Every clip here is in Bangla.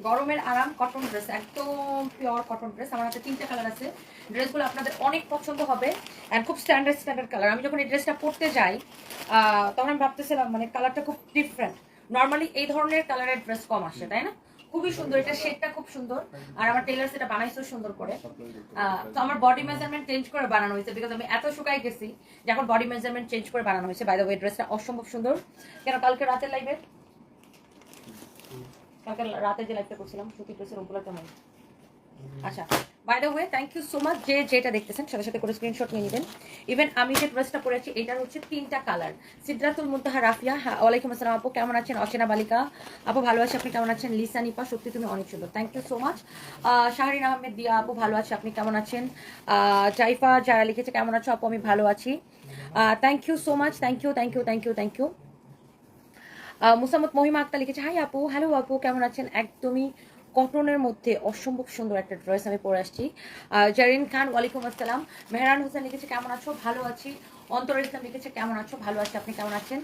গরমের আরাম কটন ড্রেস, একদম পিওর কটন ড্রেস। আমার হাতে 3টা কালার আছে। ড্রেসগুলো আপনাদের অনেক পছন্দ হবে অ্যান্ড খুব স্ট্যান্ডার্ড কালার। আমি যখন এই ড্রেসটা পরতে যাই তখন আমি ভাবতেছিলাম মানে কালারটা খুব ডিফারেন্ট। নর্মালি এই ধরনের কালারের ড্রেস কম আসে, তাই না? খুবই সুন্দর, এটা শেডটা খুব সুন্দর। আর আমার টেলার সেটা বানাইছো সুন্দর করে। তো আমার বডি মেজারমেন্ট চেঞ্জ করে বানানো হয়েছে, বিকজ আমি এত শুকাই গেছি যে এখন বডি মেজারমেন্ট চেঞ্জ করে বানানো হয়েছে। বাই দ্য ওয়ে ড্রেসটা অসম্ভব সুন্দর। কেন কালকে রাতের লাইভে, কালকে রাতে যে লাইভটা করছিলাম সুতি ড্রেসের ওগুলো কেমন? আচ্ছা, by the way thank you so much. যেটা দেখতেছেন সাথে সাথে করে স্ক্রিনশট নিয়ে নেবেন। ইভেন আমি যে ড্রেসটা পরেছি এটার হচ্ছে 3টা কালার। সিদ্রাতুল মুনতাহা রাফিয়া, হ্যাঁ ওয়ালাইকুম আসসালাম আপু, কেমন আছেন? অচেনা বালিকা আপু ভালো আছি, আপনি কেমন আছেন? লিসা নিপা, সত্যি তুমি অনেক সুন্দর, thank you so much. Shahrin Ahmed Diya আপু ভালো আছে, আপনি কেমন আছেন? জাইফা যারা লিখেছে কেমন আছো আপু, আমি ভালো আছি, thank you so much, thank you thank you thank you thank you. Musammat Mohima Akter লিখেছে হাই আপু, হ্যালো আপু কেমন আছেন? একদমই কটনের মধ্যে অসম্ভব সুন্দর একটা ড্রেস আমি পরে আসছি। জারিন খান ওয়ালাইকুম আসসালাম। মেহরান হোসেন লিখেছে কেমন আছো? ভালো আছি। অন্তর ইসলাম লিখেছে কেমন আছো? ভালো আছি, আপনি কেমন আছেন?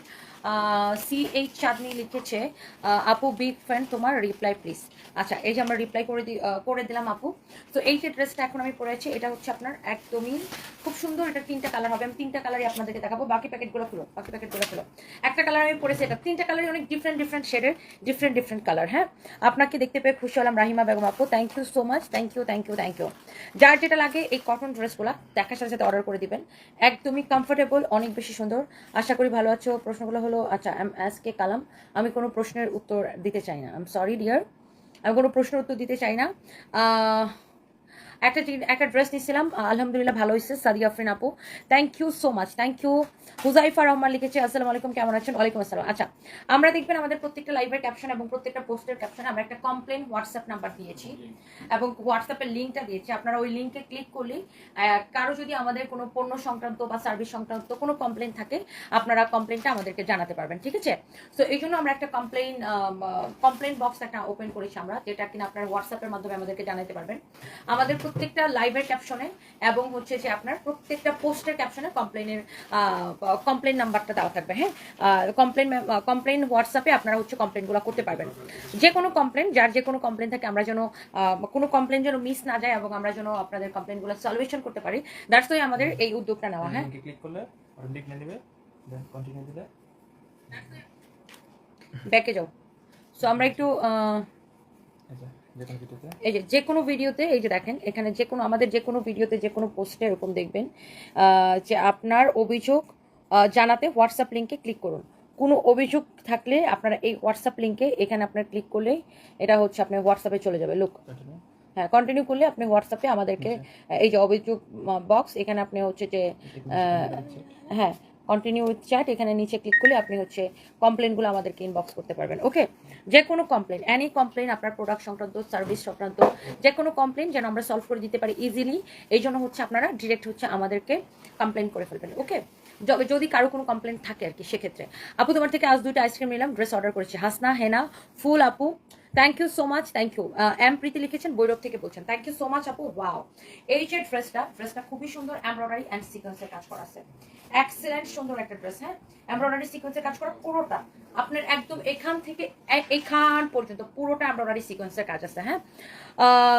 CH চাঁদনি লিখেছে আপু বিগ ফ্যান, তোমার রিপ্লাই প্লিজ। আচ্ছা, এই যে আমরা রিপ্লাই করে দিলাম আপু। তো এই যে ড্রেসটা এখন আমি পরেছি এটা হচ্ছে আপনার একদমই খুব সুন্দর। এটা 3টা কালার হবে, আমি 3টা কালারই আপনাদেরকে দেখাবো। বাকি প্যাকেটগুলো খুলো, বাকি প্যাকেটগুলো খুলো। একটা কালার আমি পরেছি, এটা 3টা কালারই অনেক ডিফারেন্ট শেডের, ডিফারেন্ট কালার। হ্যাঁ, আপনাকে দেখতে পেয়ে খুশি হলাম রাহিমা বেগম আপু, thank you so much, thank you thank you thank you. যার যেটা লাগে এই কটন ড্রেসগুলো দেখার সাথে সাথে অর্ডার করে দিবেন। একদমই কমফোর্টেবল, অনেক বেশি সুন্দর। আশা করি ভালো আছো। প্রশ্নগুলো হলো, আচ্ছা এস কে কালাম, আমি কোনো প্রশ্নের উত্তর দিতে চাই না, আই এম সরি ডিয়ার, আমি কোনো প্রশ্নের উত্তর দিতে চাই না। একটা ড্রেস নিয়েছিলাম, আলহামদুলিল্লাহ ভালো হয়েছে। সাদিয়া আফরিন আপু thank you so much, thank you. Huzaifa Rahman লিখেছে আসসালামু আলাইকুম, কেমন আছেন? ওয়ালাইকুম আসসালাম। আচ্ছা, আমরা দেখবেন আমাদের প্রত্যেকটা লাইভের ক্যাপশন এবং প্রত্যেকটা পোস্টের ক্যাপশনে আমরা একটা কমপ্লেন হোয়াটসঅ্যাপ নাম্বার দিয়েছি এবং হোয়াটসঅ্যাপের লিঙ্কটা দিয়েছি। আপনারা ওই লিঙ্কে ক্লিক করলে কারো যদি আমাদের কোনো পণ্য সংক্রান্ত বা সার্ভিস সংক্রান্ত কোনো কমপ্লেন থাকে আপনারা কমপ্লেনটা আমাদেরকে জানাতে পারবেন, ঠিক আছে? তো এই জন্য আমরা একটা কমপ্লেন বক্স একটা ওপেন করেছি আমরা, যেটা কিনা আপনার হোয়াটসঅ্যাপের মাধ্যমে আমাদেরকে জানাতে পারবেন। আমাদের প্রত্যেকটা লাইভের ক্যাপশনে এবং হচ্ছে যে আপনার প্রত্যেকটা পোস্টের ক্যাপশনে কমপ্লেন নাম্বারটা দেওয়া থাকবে। হ্যাঁ, কমপ্লেন হোয়াটসঅ্যাপে আপনারা হচ্ছে কমপ্লেনগুলো করতে পারবেন। যে কোনো কমপ্লেন, যার যে কোনো কমপ্লেন থাকে, আমরা যেন কোনো কমপ্লেন যেন মিস না যায় এবং আমরা যেন আপনাদের কমপ্লেনগুলো সলিউশন করতে পারি, দ্যাটস ওয়াই আমাদের এই উদ্যোগটা নেওয়া। হ্যাঁ, ক্লিক করলে লিংক নিয়ে নেবে, দেন কন্টিনিউ দিলে ব্যাকে যাও। সো আমরা একটু এই যে কোনো ভিডিওতে, এই যে দেখেন এখানে যে কোনো আমাদের যে কোনো ভিডিওতে যে কোনো পোস্টে এরকম দেখবেন যে আপনার অভিযোগ জানাতে হোয়াটসঅ্যাপ লিঙ্কে ক্লিক করুন। কোনো অভিযোগ থাকলে আপনারা এই হোয়াটসঅ্যাপ লিঙ্কে এখানে আপনার ক্লিক করলেই এটা হচ্ছে আপনার হোয়াটসঅ্যাপে চলে যাবে। লুক, হ্যাঁ কন্টিনিউ করলে আপনি হোয়াটসঅ্যাপে আমাদেরকে এই যে অভিযোগ বক্স, এখানে আপনি হচ্ছে যে হ্যাঁ কন্টিনিউ উইথ চ্যাট, এখানে নিচে ক্লিক করলে আপনি হচ্ছে কমপ্লেনগুলো আমাদেরকে ইনবক্স করতে পারবেন। ওকে, যে কোনো কমপ্লেন, এনি কমপ্লেন, আপনার প্রোডাক্ট সংক্রান্ত, সার্ভিস সংক্রান্ত যে কোনো কমপ্লেন যেন আমরা সলভ করে দিতে পারি ইজিলি, এই জন্য হচ্ছে আপনারা ডিরেক্ট হচ্ছে আমাদেরকে কমপ্লেন করে ফেলবেন। ওকে, যদি কারো কোনো কমপ্লেন থাকে আর কি, সেক্ষেত্রে। আপু তোমার থেকে আজ 2টা আইসক্রিম নিলাম, ড্রেস অর্ডার করেছি। হাসনা হেনা ফুল আপু thank you so much, thank you. M Priti লিখেছেন বৈরব থেকে বলছেন, থ্যাংক ইউ সো মাচ আপু। ওয়াও, এই যে ড্রেসটা খুবই সুন্দর, এমব্রয়ডারি অ্যান্ড সিকোয়েন্সের কাজ করা আছে। এক্সেলেন্ট সুন্দর একটা ড্রেস। হ্যাঁ, এমব্রয়ডারি সিকোয়েন্সের কাজ করা পুরোটা আপনার একদম এখান থেকে এখান পর্যন্ত পুরোটা এমব্রয়ডারি সিকোয়েন্সের কাজ আছে। হ্যাঁ,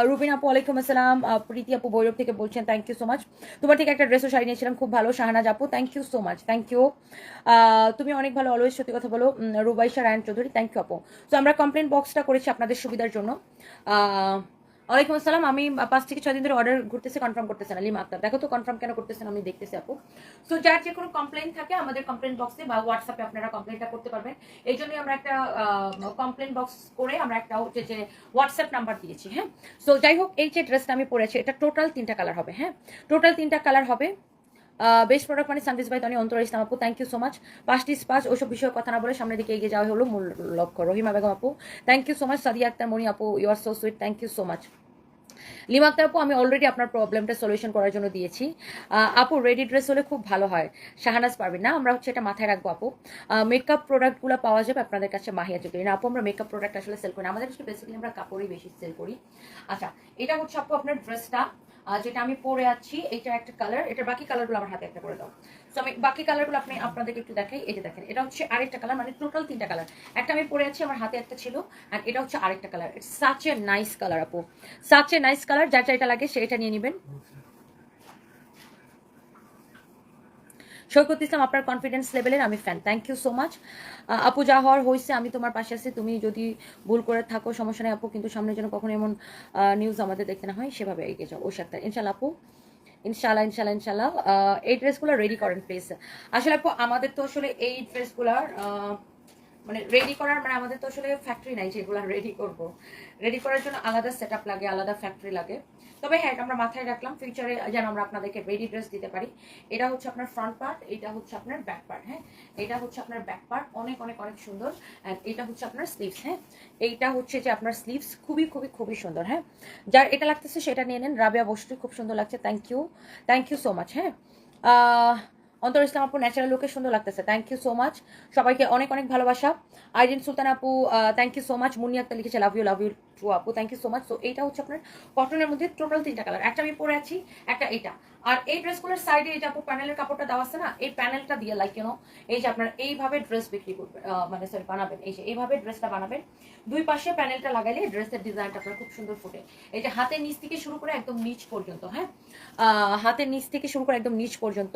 রুবিন আপু ওয়ালাইকুম আসসালাম। প্রীতি আপু বৈরব থেকে বলছেন থ্যাংক ইউ সো মাচ। তোমার থেকে একটা ড্রেসও শাড়ি নিয়েছিলাম, খুব ভালো। শাহানাজ আপু thank you so much, thank you. তুমি অনেক ভালো, অলওয়েজ সত্যি কথা বলো। রুবাইশা রায়ন চৌধুরী থ্যাংক ইউ আপু। তো আমরা কমপ্লেন বক্সটা করেছি আপনাদের সুবিধার জন্য। ওয়ালাইকুম আসসালাম। আমি 5 থেকে 6 দিন ধরে অর্ডার ঘুরতেছে, কনফার্ম করতেছেন আলিম আক্তার। দেখো তো কনফার্ম কেন করতেছেন, আমি দেখতেছি আপু। সো যার যে কোনো কমপ্লেন থাকে আমাদের কমপ্লেন বক্সে বা হোয়াটসঅ্যাপে আপনারা কমপ্লেনটা করতে পারবেন। এই জন্যই আমরা একটা কমপ্লেন বক্স করে আমরা একটা হচ্ছে যে হোয়াটসঅ্যাপ নাম্বার দিয়েছি। হ্যাঁ, সো যাই হোক, এই যে ড্রেসটা আমি পরেছি এটা টোটাল 3টা কালার হবে। হ্যাঁ, টোটাল 3টা কালার হবে। বেস্ট প্রোডাক্ট মানে সানভিস ভাই তনি অন্তর ইসলাম আপু থ্যাংক ইউ সো মাচ। 5টি স্পাস ওইসব বিষয়ে কথা না বলে সামনের দিকে এগিয়ে যাওয়া হলো মূল লক্ষ্য। রহিমা বেগম আপু thank you so much. Sadia Akter Moni আপু you are so sweet, thank you so much. Lima Akter আপু আমি অলরেডি আপনার প্রবলেমটা সলিউশন করার জন্য দিয়েছি। আপু রেডি ড্রেস হলে খুব ভালো হয়, শাহানাজ পারবেন না, আমরা হচ্ছে এটা মাথায় রাখবো আপু। মেকআপ প্রোডাক্টগুলো পাওয়া যাবে আপনাদের কাছে মাহিয়া চৌধুরী না আপু, আমরা মেকআপ প্রোডাক্ট আসলে সেল করি না, আমাদের বেসিক্যালি আমরা কাপড়ই বেশি সেল করি। আচ্ছা, এটা হচ্ছে আপু আপনার ড্রেসটা, যেটা আমি পরে আছি এটা একটা কালার, এটার বাকি কালারগুলো আমার হাতে একটা করে দাও। তো আমি বাকি কালারগুলো আপনাদেরকে একটু দেখাই। এই যে দেখেন, এটা হচ্ছে আরেকটা কালার, মানে টোটাল 3টা কালার। একটা আমি পরে আছি, আমার হাতে একটা ছিল, আর এটা হচ্ছে আরেকটা colour. It's such a nice colour আপু, সাচ এ নাইস কালার। যার যেটা লাগে সেটা নিয়ে নেবেন। সৈকত ইসলাম, আপনার কনফিডেন্স লেভেলের আমি fan, thank you so much. আপু যা হওয়ার হয়েছে, আমি তোমার পাশে আছি। তুমি যদি ভুল করে থাকো সমস্যা নেই আপু, কিন্তু সামনে যেন কখনো এমন নিউজ আমাদের দেখতে না হয়, সেভাবে এগিয়ে যাও। ওই সাথে ইনশাল্লাহ আপু, ইনশাল্লাহ ইনশাল্লাহ ইনশাল্লাহ। এই ড্রেসগুলো রেডি করেন প্লিজ। আসলে আপু আমাদের তো আসলে এই ড্রেসগুলার মানে রেডি করার, মানে আমাদের তো আসলে ফ্যাক্টরি নাই যেগুলো রেডি করব। রেডি করার জন্য আলাদা সেট আপ লাগে, আলাদা ফ্যাক্টরি লাগে। তবে হ্যাঁ, আমরা মাথায় রাখলাম ফিউচারে যেন আমরা আপনাদেরকে রেডি ড্রেস দিতে পারি। এটা হচ্ছে আপনার ফ্রন্ট পার্ট, এটা হচ্ছে আপনার ব্যাক পার্ট। হ্যাঁ, এটা হচ্ছে আপনার ব্যাক পার্ট, অনেক অনেক অনেক সুন্দর। অ্যান্ড এটা হচ্ছে আপনার স্লিভস। হ্যাঁ, এইটা হচ্ছে যে আপনার স্লিভস, খুবই খুবই খুবই সুন্দর। হ্যাঁ, যার এটা লাগতেছে সেটা নিয়ে নেন। রাবিয়া বসরি, খুব সুন্দর লাগছে, থ্যাংক ইউ সো মাচ। হ্যাঁ, অন্তর ইসলাম আপু, ন্যাচারাল লুকে সুন্দর লাগতেছে, থ্যাংক ইউ সো মাচ। সবাইকে অনেক অনেক ভালোবাসা। আইরিন সুলতান আপু, thank you so much. Munni Akter লিখেছে লাভ ইউ টু আপু, থ্যাংক ইউ সো মাচ। তো এইটা হচ্ছে আপনার কটনের মধ্যে টোটাল 3টা কালার, একটা আমি পরে আছি, একটা এইটা। আর এই ড্রেসগুলোর সাইডে এই যে আপু প্যানেলের কাপড়টা দেওয়া আছে না, এই প্যানেলটা দিয়ে লাইক ইউনো এই যে আপনার এইভাবে ড্রেস বিক্রি করবেন, মানে সরি বানাবেন। এই যে এইভাবে ড্রেসটা বানাবেন, দুই পাশে প্যানেলটা লাগাইলে ড্রেসের ডিজাইনটা আপনার খুব সুন্দর ফুটে। এই যে হাতের নিচ থেকে শুরু করে একদম নিচ পর্যন্ত। হ্যাঁ, হাতের নিচ থেকে শুরু করে একদম নিচ পর্যন্ত।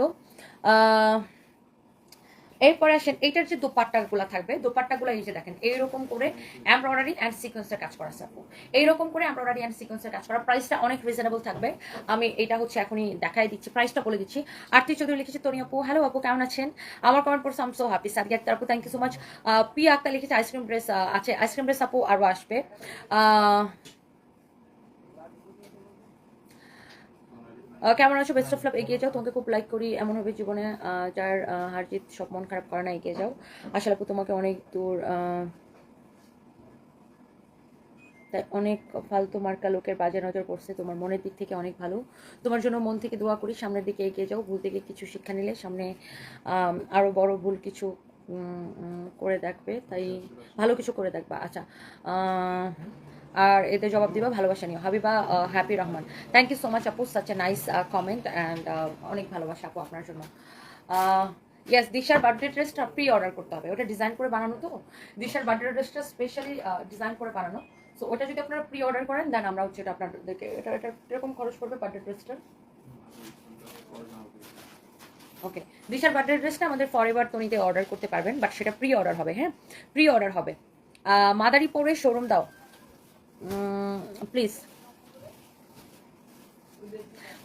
এরপরে আসেন এইটার যে দোপাট্টাগুলো থাকবে, দোপাট্টাগুলো এই যে দেখেন এইরকম করে এমব্রয়ডারি অ্যান্ড সিকোয়েন্সের কাজ করা আছে। এইরকম করে এমব্রয়ডারি অ্যান্ড সিকোয়েন্সের কাজ করা, প্রাইসটা অনেক রিজনেবল থাকবে। আমি এটা হচ্ছে এখনই দেখাই দিচ্ছি, প্রাইসটা বলে দিচ্ছি। আরতি চৌধুরী লিখেছে তনি আপু, হ্যালো আপু কেমন আছেন? আমার কমেন্ট পড়ছে আম সো হ্যাপি। সাদিয়া আক্তার আপু, থ্যাংক ইউ সো মাচ। পিয়া আক্তার লিখেছে আইসক্রিম ড্রেস আছে, আইসক্রিম ড্রেস আপু আরও আসবে। কেমন আছো? বেস্ট অফ লাভ, এগিয়ে যাও, তোমাকে খুব লাইক করি, এমন হবে জীবনে যার হার জিত সব মন খারাপ করে না, এগিয়ে যাও। আসলে আপু তোমাকে অনেক দূর, তাই অনেক ফালতু মার্কা লোকের বাজে নজর পড়ছে, তোমার মনের দিক থেকে অনেক ভালো। তোমার জন্য মন থেকে দোয়া করি, সামনের দিকে এগিয়ে যাও। ভুল থেকে কিছু শিক্ষা নিলে সামনে আরও বড় ভুল কিছু করে দেখবে, তাই ভালো কিছু করে দেখবা। আচ্ছা, আর এতে জবাব দিবা, ভালোবাসা নিও। Habiba Happy Rahman, thank you so much আপু, such a nice comment and অনেক ভালোবাসা আপু আপনার জন্য। ইয়েস, দিশার বার্থডে ড্রেসটা প্রি অর্ডার করতে হবে, ওটা ডিজাইন করে বানানো। তো দিশার বার্থডে ড্রেসটা স্পেশালি ডিজাইন করে বানানো। সো ওটা যদি আপনারা প্রি অর্ডার করেন দেন আমরা হচ্ছে এটা আপনাদেরকে, এটা এরকম খরচ পড়বে বার্থডে ড্রেসটার। ওকে, দিশার বার্থডে ড্রেসটা আমাদের ফরএভার তনিতে অর্ডার করতে পারবেন, বাট সেটা প্রি অর্ডার হবে। হ্যাঁ, প্রি অর্ডার হবে। মাদারি পরে শোরুম দাও প্লিজ।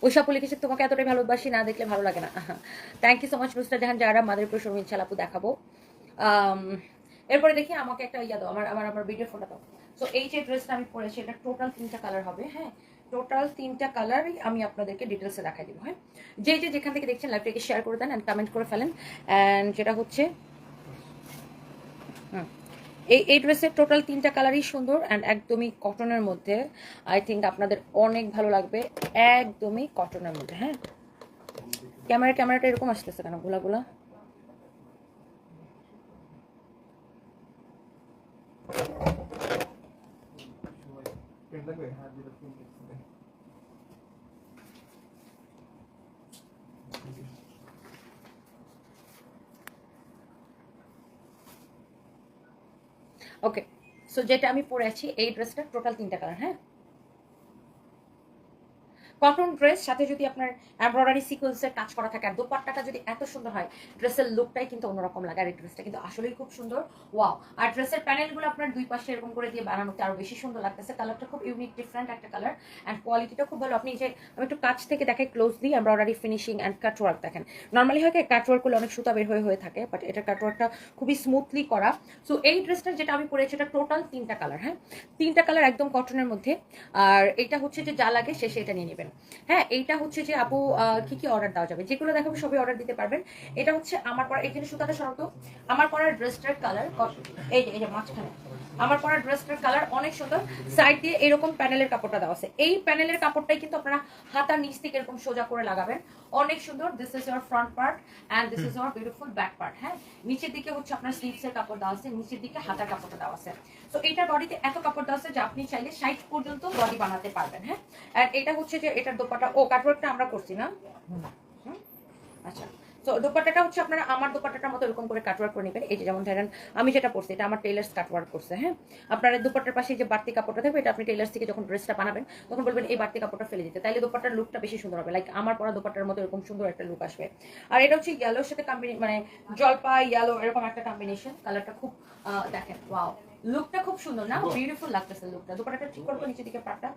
ওইসব লিখেছে তোমাকে এতটাই ভালোবাসি, না দেখলে ভালো লাগে না। Thank you so much Rustar Jahan যারা মাদারীপুর শোরুম, ইনশাল্লাহ আপু দেখাবো। এরপরে দেখি আমাকে একটা ইয়া দাও, আমার ভিডিও ফোনটা দাও। সো এই যে ড্রেসটা আমি পরেছি, এটা টোটাল 3টা কালার হবে। হ্যাঁ, টোটাল 3টা কালারই আমি আপনাদেরকে ডিটেলসে দেখাই দিব। হ্যাঁ, যে যেখান থেকে দেখছেন লাইভটাকে শেয়ার করে দেন অ্যান্ড কমেন্ট করে ফেলেন। অ্যান্ড যেটা হচ্ছে এই ড্রেসের টোটাল 3টা কালারই সুন্দর অ্যান্ড একদমই কটনের মধ্যে। আই থিঙ্ক আপনাদের অনেক ভালো লাগবে, একদমই কটনের মধ্যে। হ্যাঁ, ক্যামেরাটা এরকম আসতেছে কেন গোলা? ওকে, সো যেটা আমি পরে আছি এই ড্রেসটা টোটাল 3টা কালার। হ্যাঁ, কটন ড্রেস সাথে যদি আপনার এমব্রয়ডারি সিকোয়েন্সের কাজ করা থাকে আর দোপাট্টাটা যদি এত সুন্দর হয়, ড্রেসের লুকটাই কিন্তু অন্যরকম লাগে। আর এই ড্রেসটা কিন্তু আসলেই খুব সুন্দর, ওয়াও। আর ড্রেসের প্যানেলগুলো আপনার দুই পাশে এরকম করে দিয়ে বানানোতে আরো বেশি সুন্দর লাগতেছে। কালারটা খুব ইউনিক ডিফারেন্ট একটা কালার অ্যান্ড কোয়ালিটিটা খুব ভালো। আপনি যে আমি একটু কাছ থেকে দেখাই closely, embroidery finishing and cutwork দেখেন। নর্মালি হয় কাটওয়ার্ক করলে অনেক সুতা বের হয়ে থাকে, বাট এটা কাটওয়ার্কটা খুবই স্মুথলি করা। সো এই ড্রেসটার যেটা আমি পরেছি এটা টোটাল 3টা কালার। হ্যাঁ, 3টা কালার একদম কটনের মধ্যে। আর এটা হচ্ছে যে যা লাগে সে সেটা নিয়ে নেবেন। হ্যাঁ, এইটা হচ্ছে যে আপু কি কি অর্ডার দেওয়া যাবে, যেগুলো দেখাবো সবই অর্ডার দিতে পারবেন। এটা হচ্ছে আমার পরা, এখানে সুতাটা সরাতো, আমার পরা ড্রেসটার কালার এই যে মাঝখানে আমার পরা ড্রেসটার কালার অনেক সুন্দর। সাইড দিয়ে এরকম প্যানেলের কাপড়টা দেওয়া আছে, এই প্যানেলের কাপড়টাই কিন্তু আপনারা হাতার নিচ থেকে এরকম সোজা করে লাগাবেন, অনেক সুন্দর। This is your front part and this is your beautiful back part. হ্যাঁ, নিচের দিকে হচ্ছে আপনার স্লিভসের কাপড় দেওয়া আছে, নিচের দিকে হাতার কাপড়টা দেওয়া আছে। তো এইটার বডিতে এত কাপড় দেওয়া আছে যে আপনি চাইলে 60 পর্যন্ত বডি বানাতে পারবেন। হ্যাঁ, আর এটা হচ্ছে যে এটার দোপাট্টা, ও কাটওয়ার্কটা আমরা করছি না। হুম, আচ্ছা। তো দোপাট্টাটা হচ্ছে আপনারা আমার দোপাট্টাটার মতো এরকম করে কাটওয়ার্ক করে নেবেন। এই যে যেমন ধরেন আমি যেটা পরছি, এটা আমার টেলার্স কাটওয়ার্ক করছে। হ্যাঁ, আপনার দোপাট্টার পাশে যে বাড়তি কাপড়টা থাকবে, এটা আপনি টেলার্স থেকে যখন ড্রেসটা বানাবেন তখন বলবেন এই বাড়তি কাপড়টা ফেলে দিতে, তাইলে দোপাট্টার লুকটা বেশি সুন্দর হবে। লাইক আমার পরা দোপাট্টার মতো এরকম সুন্দর একটা লুক আসবে। আর এটা হচ্ছে ইয়েলোর সাথে মানে জলপাই ইয়েলো এরকম একটা কম্বিনেশন, কালারটা খুব দেখেন ওয়াও, লুকটা খুব সুন্দর না, বিউটিফুল লাগতেছে লুকটা। দোপাট্টাটা ঠিক করবো নিচে দিকে পাটটা,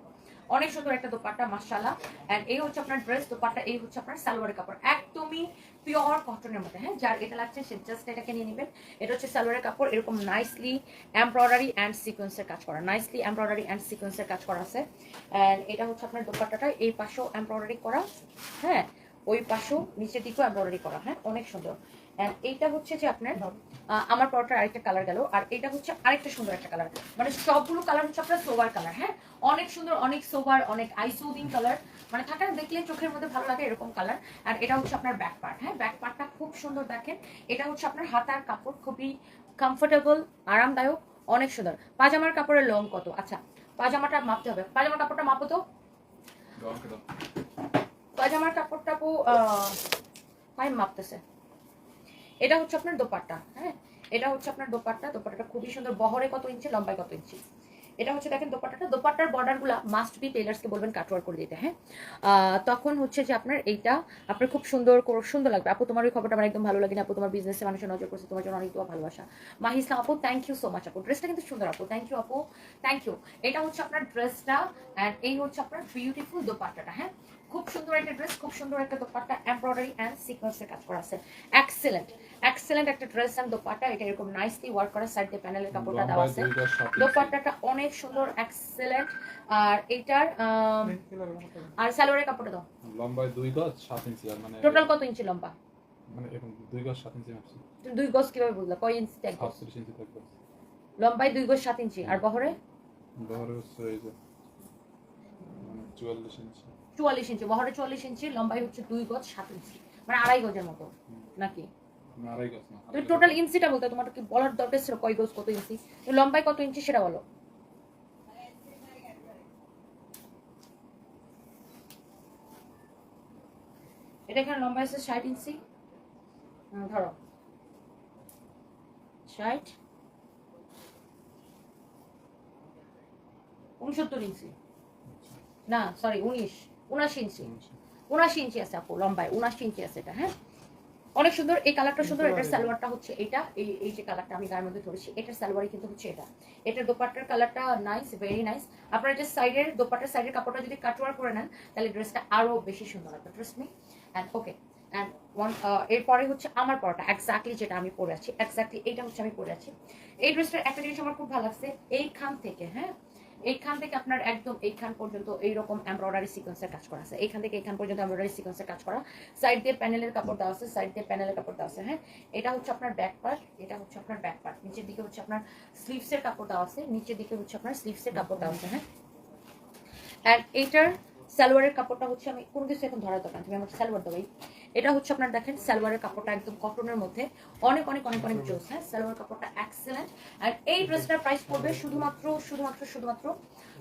অনেক সুন্দর একটা দোপাট্টা মাশাআল্লাহ। এন্ড এই হচ্ছে আপনার ড্রেস দোপাট্টা, এই হচ্ছে আপনার সালোয়ারের কাপড়, একদমই পিওর কটনের মধ্যে। হ্যাঁ, যার এটা লাগছে সে জাস্ট এটাকে নিয়ে নেবেন। এটা হচ্ছে সালোয়ারের কাপড়, এরকম নাইসলি এমব্রয়ডারি অ্যান্ড সিকোয়েন্সের কাজ করা, নাইসলি এমব্রয়ডারি অ্যান্ড সিকোয়েন্সের কাজ করা আছে। এন্ড এটা হচ্ছে আপনার দোপাট্টাটা, এই পাশেও এমব্রয়ডারি করা, হ্যাঁ ওই পাশেও নিচের দিকেও এমব্রয়ডারি করা, হ্যাঁ অনেক সুন্দর। এন্ড এইটা হচ্ছে যে আপনার আমার পরটার আরেকটা কালার গেল, আর এটা হচ্ছে আরেকটা সুন্দর একটা কালার, মানে সবগুলো কালার হচ্ছে আপনার সোভার কালার। হ্যাঁ, অনেক সুন্দর, অনেক সোভার, অনেক আইসুদিং কালার, মানে থাকে না দেখলে চোখের মধ্যে ভালো লাগে এরকম কালার। আর এটা হচ্ছে আপনার ব্যাক পার্ট। হ্যাঁ, ব্যাক পার্টটা খুব সুন্দর দেখেন। এটা হচ্ছে আপনার হাতার কাপড়, খুবই কমফোর্টেবল, আরামদায়ক, অনেক সুন্দর। পাজামার কাপড়ের লং কত? আচ্ছা, পাজামাটা মাপতে হবে, পাজামার কাপড়টা মাপো তো। পাজামার কাপড়টা ফাইন মাপতেছে। এটা হচ্ছে আপনার দোপাট্টা। হ্যাঁ, এটা হচ্ছে আপনার দোপাট্টা, দোপাট্টাটা খুবই সুন্দর। বহরে কত ইঞ্চি, লম্বায় কত ইঞ্চি, এটা হচ্ছে দেখেন দোপাট্টাটা। দোপাট্টার বর্ডার গুলা মাস্ট বি টেলার্সকে বলবেন কাটওয়ার করে দিতে। হ্যাঁ, তখন হচ্ছে যে আপনার এইটা আপনার খুব সুন্দর সুন্দর লাগবে। আপু তোমার ওই খবরটা আমার একদম ভালো লাগে না আপু, তোমার বিজনেসে মানুষের নজর করছে, তোমার জন্য অনেক দোয়া ভালোবাসা। মাহি ইসলাম আপু, থ্যাংক ইউ সো মাচ আপু, ড্রেসটা কিন্তু সুন্দর আপু, থ্যাংক ইউ আপু, থ্যাংক ইউ। এটা হচ্ছে আপনার ড্রেসটা, অ্যান্ড এই হচ্ছে আপনার বিউটিফুল দোপাট্টাটা। হ্যাঁ, খুব সুন্দর একটা ড্রেস, খুব সুন্দর একটা দোপাট্টা, এমব্রয়ডারি অ্যান্ড সিকোয়েন্সের কাজ করা আছে। এক্সেলেন্ট, এক্সেলেন্ট একটা ড্রেস অ্যান্ড দোপাট্টা। এটা এরকম নাইসলি ওয়ার্ক করা, সাইড দিয়ে প্যানেলের কাপড়টা দেওয়া আছে। দোপাট্টাটা অনেক সুন্দর, এক্সেলেন্ট। আর এটার আর সালোয়ারের কাপড়টা দাও। লম্বায় 2 গজ 7 ইঞ্চি, আর মানে টোটাল কত ইঞ্চি লম্বা? মানে এরকম 2 গজ 7 ইঞ্চি মাপছি। তুমি 2 গজ কিভাবে বুঝলা? কয় ইঞ্চি? 38 ইঞ্চি থাকবে। লম্বায় 2 গজ 7 ইঞ্চি, আর বহরে বহরে হচ্ছে এই যে মানে 44 ইঞ্চি। 44 ইঞ্চি, বহরে 44 ইঞ্চি, লম্বায় হচ্ছে 2 গজ 7 ইঞ্চি, মানে আড়াই গজের মতো নাকি? না, আড়াই গজ না। তুমি টোটাল ইঞ্চিটা বলতে, তোমার কি বলার দরকার ছিল কয় গজ কত ইঞ্চি? তুমি লম্বায় কত ইঞ্চি সেটা বলো। এটা এখানে লম্বা আছে 60 ইঞ্চি, ধরো 60 69 ইঞ্চি, না সরি 79 ইঞ্চি, 79 ইঞ্চি আছে আপু লম্বায়, 79 ইঞ্চি আছে এটা। হ্যাঁ, অনেক সুন্দর, এই কালারটা সুন্দর। এটার সালোয়ারটা হচ্ছে এটা, এই যে কালারটা আমি গায়ের মধ্যে ধরেছি, এটার সালোয়ারই কিন্তু হচ্ছে এটা। এটার দোপাট্টার কালারটা নাইস, ভেরি নাইস। আপনারা যে সাইডের দোপাট্টার সাইডের কাপড়টা যদি কাটওয়ার করে নেন তাহলে ড্রেসটা আরো বেশি সুন্দর লাগবে, trust me. And okay, and এরপরে হচ্ছে আমার পরাটা, এক্স্যাক্টলি যেটা আমি পরে আছি, এক্স্যাক্টলি এইটা হচ্ছে আমি পরে আছি। এই ড্রেসটার একটা জিনিস আমার খুব ভালো লাগছে, এইখান থেকে, হ্যাঁ এইখান থেকে আপনার একদম এইখান পর্যন্ত এইরকম এমব্রয়ডারি সিকোয়েন্সের কাজ করা আছে, এইখান থেকে এইখান পর্যন্ত এমব্রয়ডারি সিকোয়েন্সের কাজ করা, সাইড দিয়ে প্যানেলের কাপড় দেওয়া আছে, সাইড দিয়ে প্যানেলের কাপড় দেওয়া আছে। হ্যাঁ, এটা হচ্ছে আপনার ব্যাক পার্ট, এটা হচ্ছে আপনার ব্যাক পার্ট, নিচের দিকে হচ্ছে আপনার স্লিভসের কাপড় দেওয়া আছে, নিচের দিকে হচ্ছে আপনার স্লিভসের কাপড় দেওয়া আছে। হ্যাঁ, আর এইটার সালোয়ারের কাপড়টা হচ্ছে, আমি কোনো কিছু এখন ধরার দরকার, তুমি আমাকে সালোয়ার দেবো। এটা হচ্ছে আপনার দেখেন সালোয়ারের কাপড়টা একদম কটনের মধ্যে, অনেক অনেক অনেক অনেক জোস। হ্যাঁ, সালোয়ার কাপড়টা এক্সেলেন্ট। আর এই ড্রেসটার প্রাইস পড়বে শুধুমাত্র শুধুমাত্র শুধুমাত্র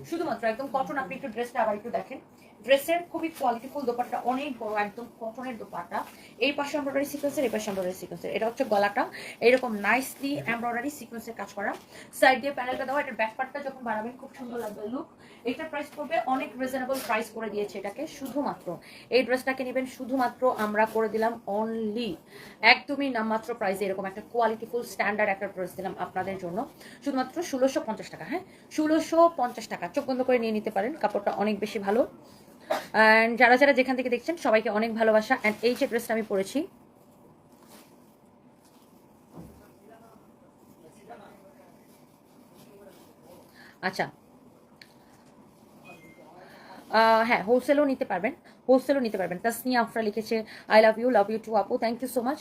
শুধুমাত্র একদম কটন। আপনি একটু ড্রেসটা আবার একটু দেখেন, ড্রেসের খুবই কোয়ালিটিফুল দোপাট্টা, অনেক বড় একদম কটনের দোপাট্টা, এই পাশে এমব্রয়ডারি সিকোয়েন্সের, এই পাশে এমব্রয়ডারি সিকোয়েন্সের। এটা হচ্ছে গলাটা এরকম নাইসলি এমব্রয়ডারি সিকোয়েন্সের কাজ করা, সাইড দিয়ে প্যানেলটা দেওয়া। এটার ব্যাক পার্টটা যখন বানাবেন খুব সুন্দর লাগবে লুক। এটার প্রাইস পড়বে অনেক রিজনেবল প্রাইস করে দিয়েছে এটাকে, শুধুমাত্র এই ড্রেসটাকে নেবেন শুধুমাত্র আমরা করে দিলাম অনলি একদমই নামমাত্র প্রাইসে, এরকম একটা কোয়ালিটিফুল স্ট্যান্ডার্ড একটা ড্রেস দিলাম আপনাদের জন্য শুধুমাত্র 1650 টাকা। হ্যাঁ, 1650 টাকা, চোখ বন্ধ করে নিয়ে নিতে পারেন, কাপড়টা অনেক বেশি ভালো। অ্যান্ড যারা যারা যেখান থেকে দেখছেন সবাইকে অনেক ভালোবাসা। অ্যান্ড এই যে ড্রেসটা আমি পরেছি, আচ্ছা হ্যাঁ হোলসেলও নিতে পারবেন, হোলসেলও নিতে পারবেন। তাসনিয়া আফরা লিখেছে আই লাভ ইউ টু আপু, থ্যাংক ইউ সো মাচ।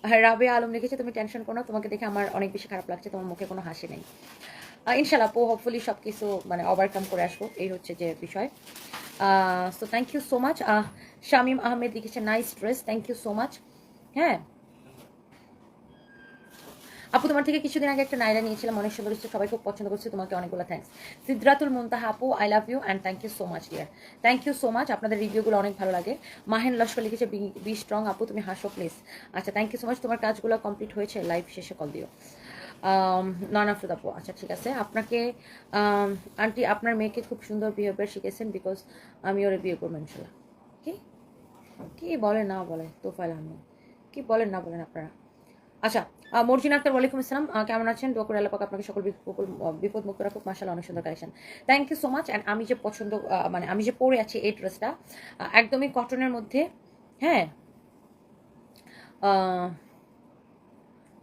হ্যাঁ, রাবেয়া আলম লিখেছে তুমি টেনশন করো না, তোমাকে দেখে আমার অনেক বেশি খারাপ লাগছে, তোমার মুখে কোনো হাসি নেই। ইনশাল্লাহ আপু, হোপফুলি সব কিছু মানে ওভারকাম করে আসবো, এই হচ্ছে যে বিষয়। So thank you so much. Shamim Ahmed লিখেছে nice dress, thank you so much. হ্যাঁ, আপু তোমার থেকে কিছুদিন আগে একটা নাইরা নিয়েছিলাম, অনেক সুন্দর হচ্ছে, সবাই খুব পছন্দ করছে, তোমাকে অনেকগুলো থ্যাঙ্কস। সিদ্রাতুল মুনতাহা আপু, I love you and thank you so much dear. Thank you so much, আপনাদের রিভিউগুলো অনেক ভালো লাগে। মাহেন লস্কর লিখেছে বি স্ট্রং আপু, তুমি হাসো প্লিজ। আচ্ছা, থ্যাংক ইউ সো মাচ, তোমার কাজগুলো কমপ্লিট হয়েছে, লাইভ শেষে কল দিও। নন আফরোদ আপু, আচ্ছা ঠিক আছে। আপনাকে আন্টি আপনার মেয়েকে খুব সুন্দর বিহেভিয়ার শিখেছেন, বিকজ আমি ওরে বিয়ে করবো ইনশাল্লাহ। কি কি বলে না বলে তোফাইল আহমেদ, কি বলেন না বলেন আপনারা। আচ্ছা, মর্জিন আক্তার, ওয়ালাইকুম আসসালাম, কেমন আছেন? দোয়া করে আল্লাহ পাক আপনাকে সকল বিপদ মুক্ত রাখুক। মাশাআল্লাহ, অনেক সুন্দর collection, thank you so much. And আমি যে পছন্দ মানে আমি যে পরে আছি এই ড্রেসটা একদমই কটনের মধ্যে, হ্যাঁ।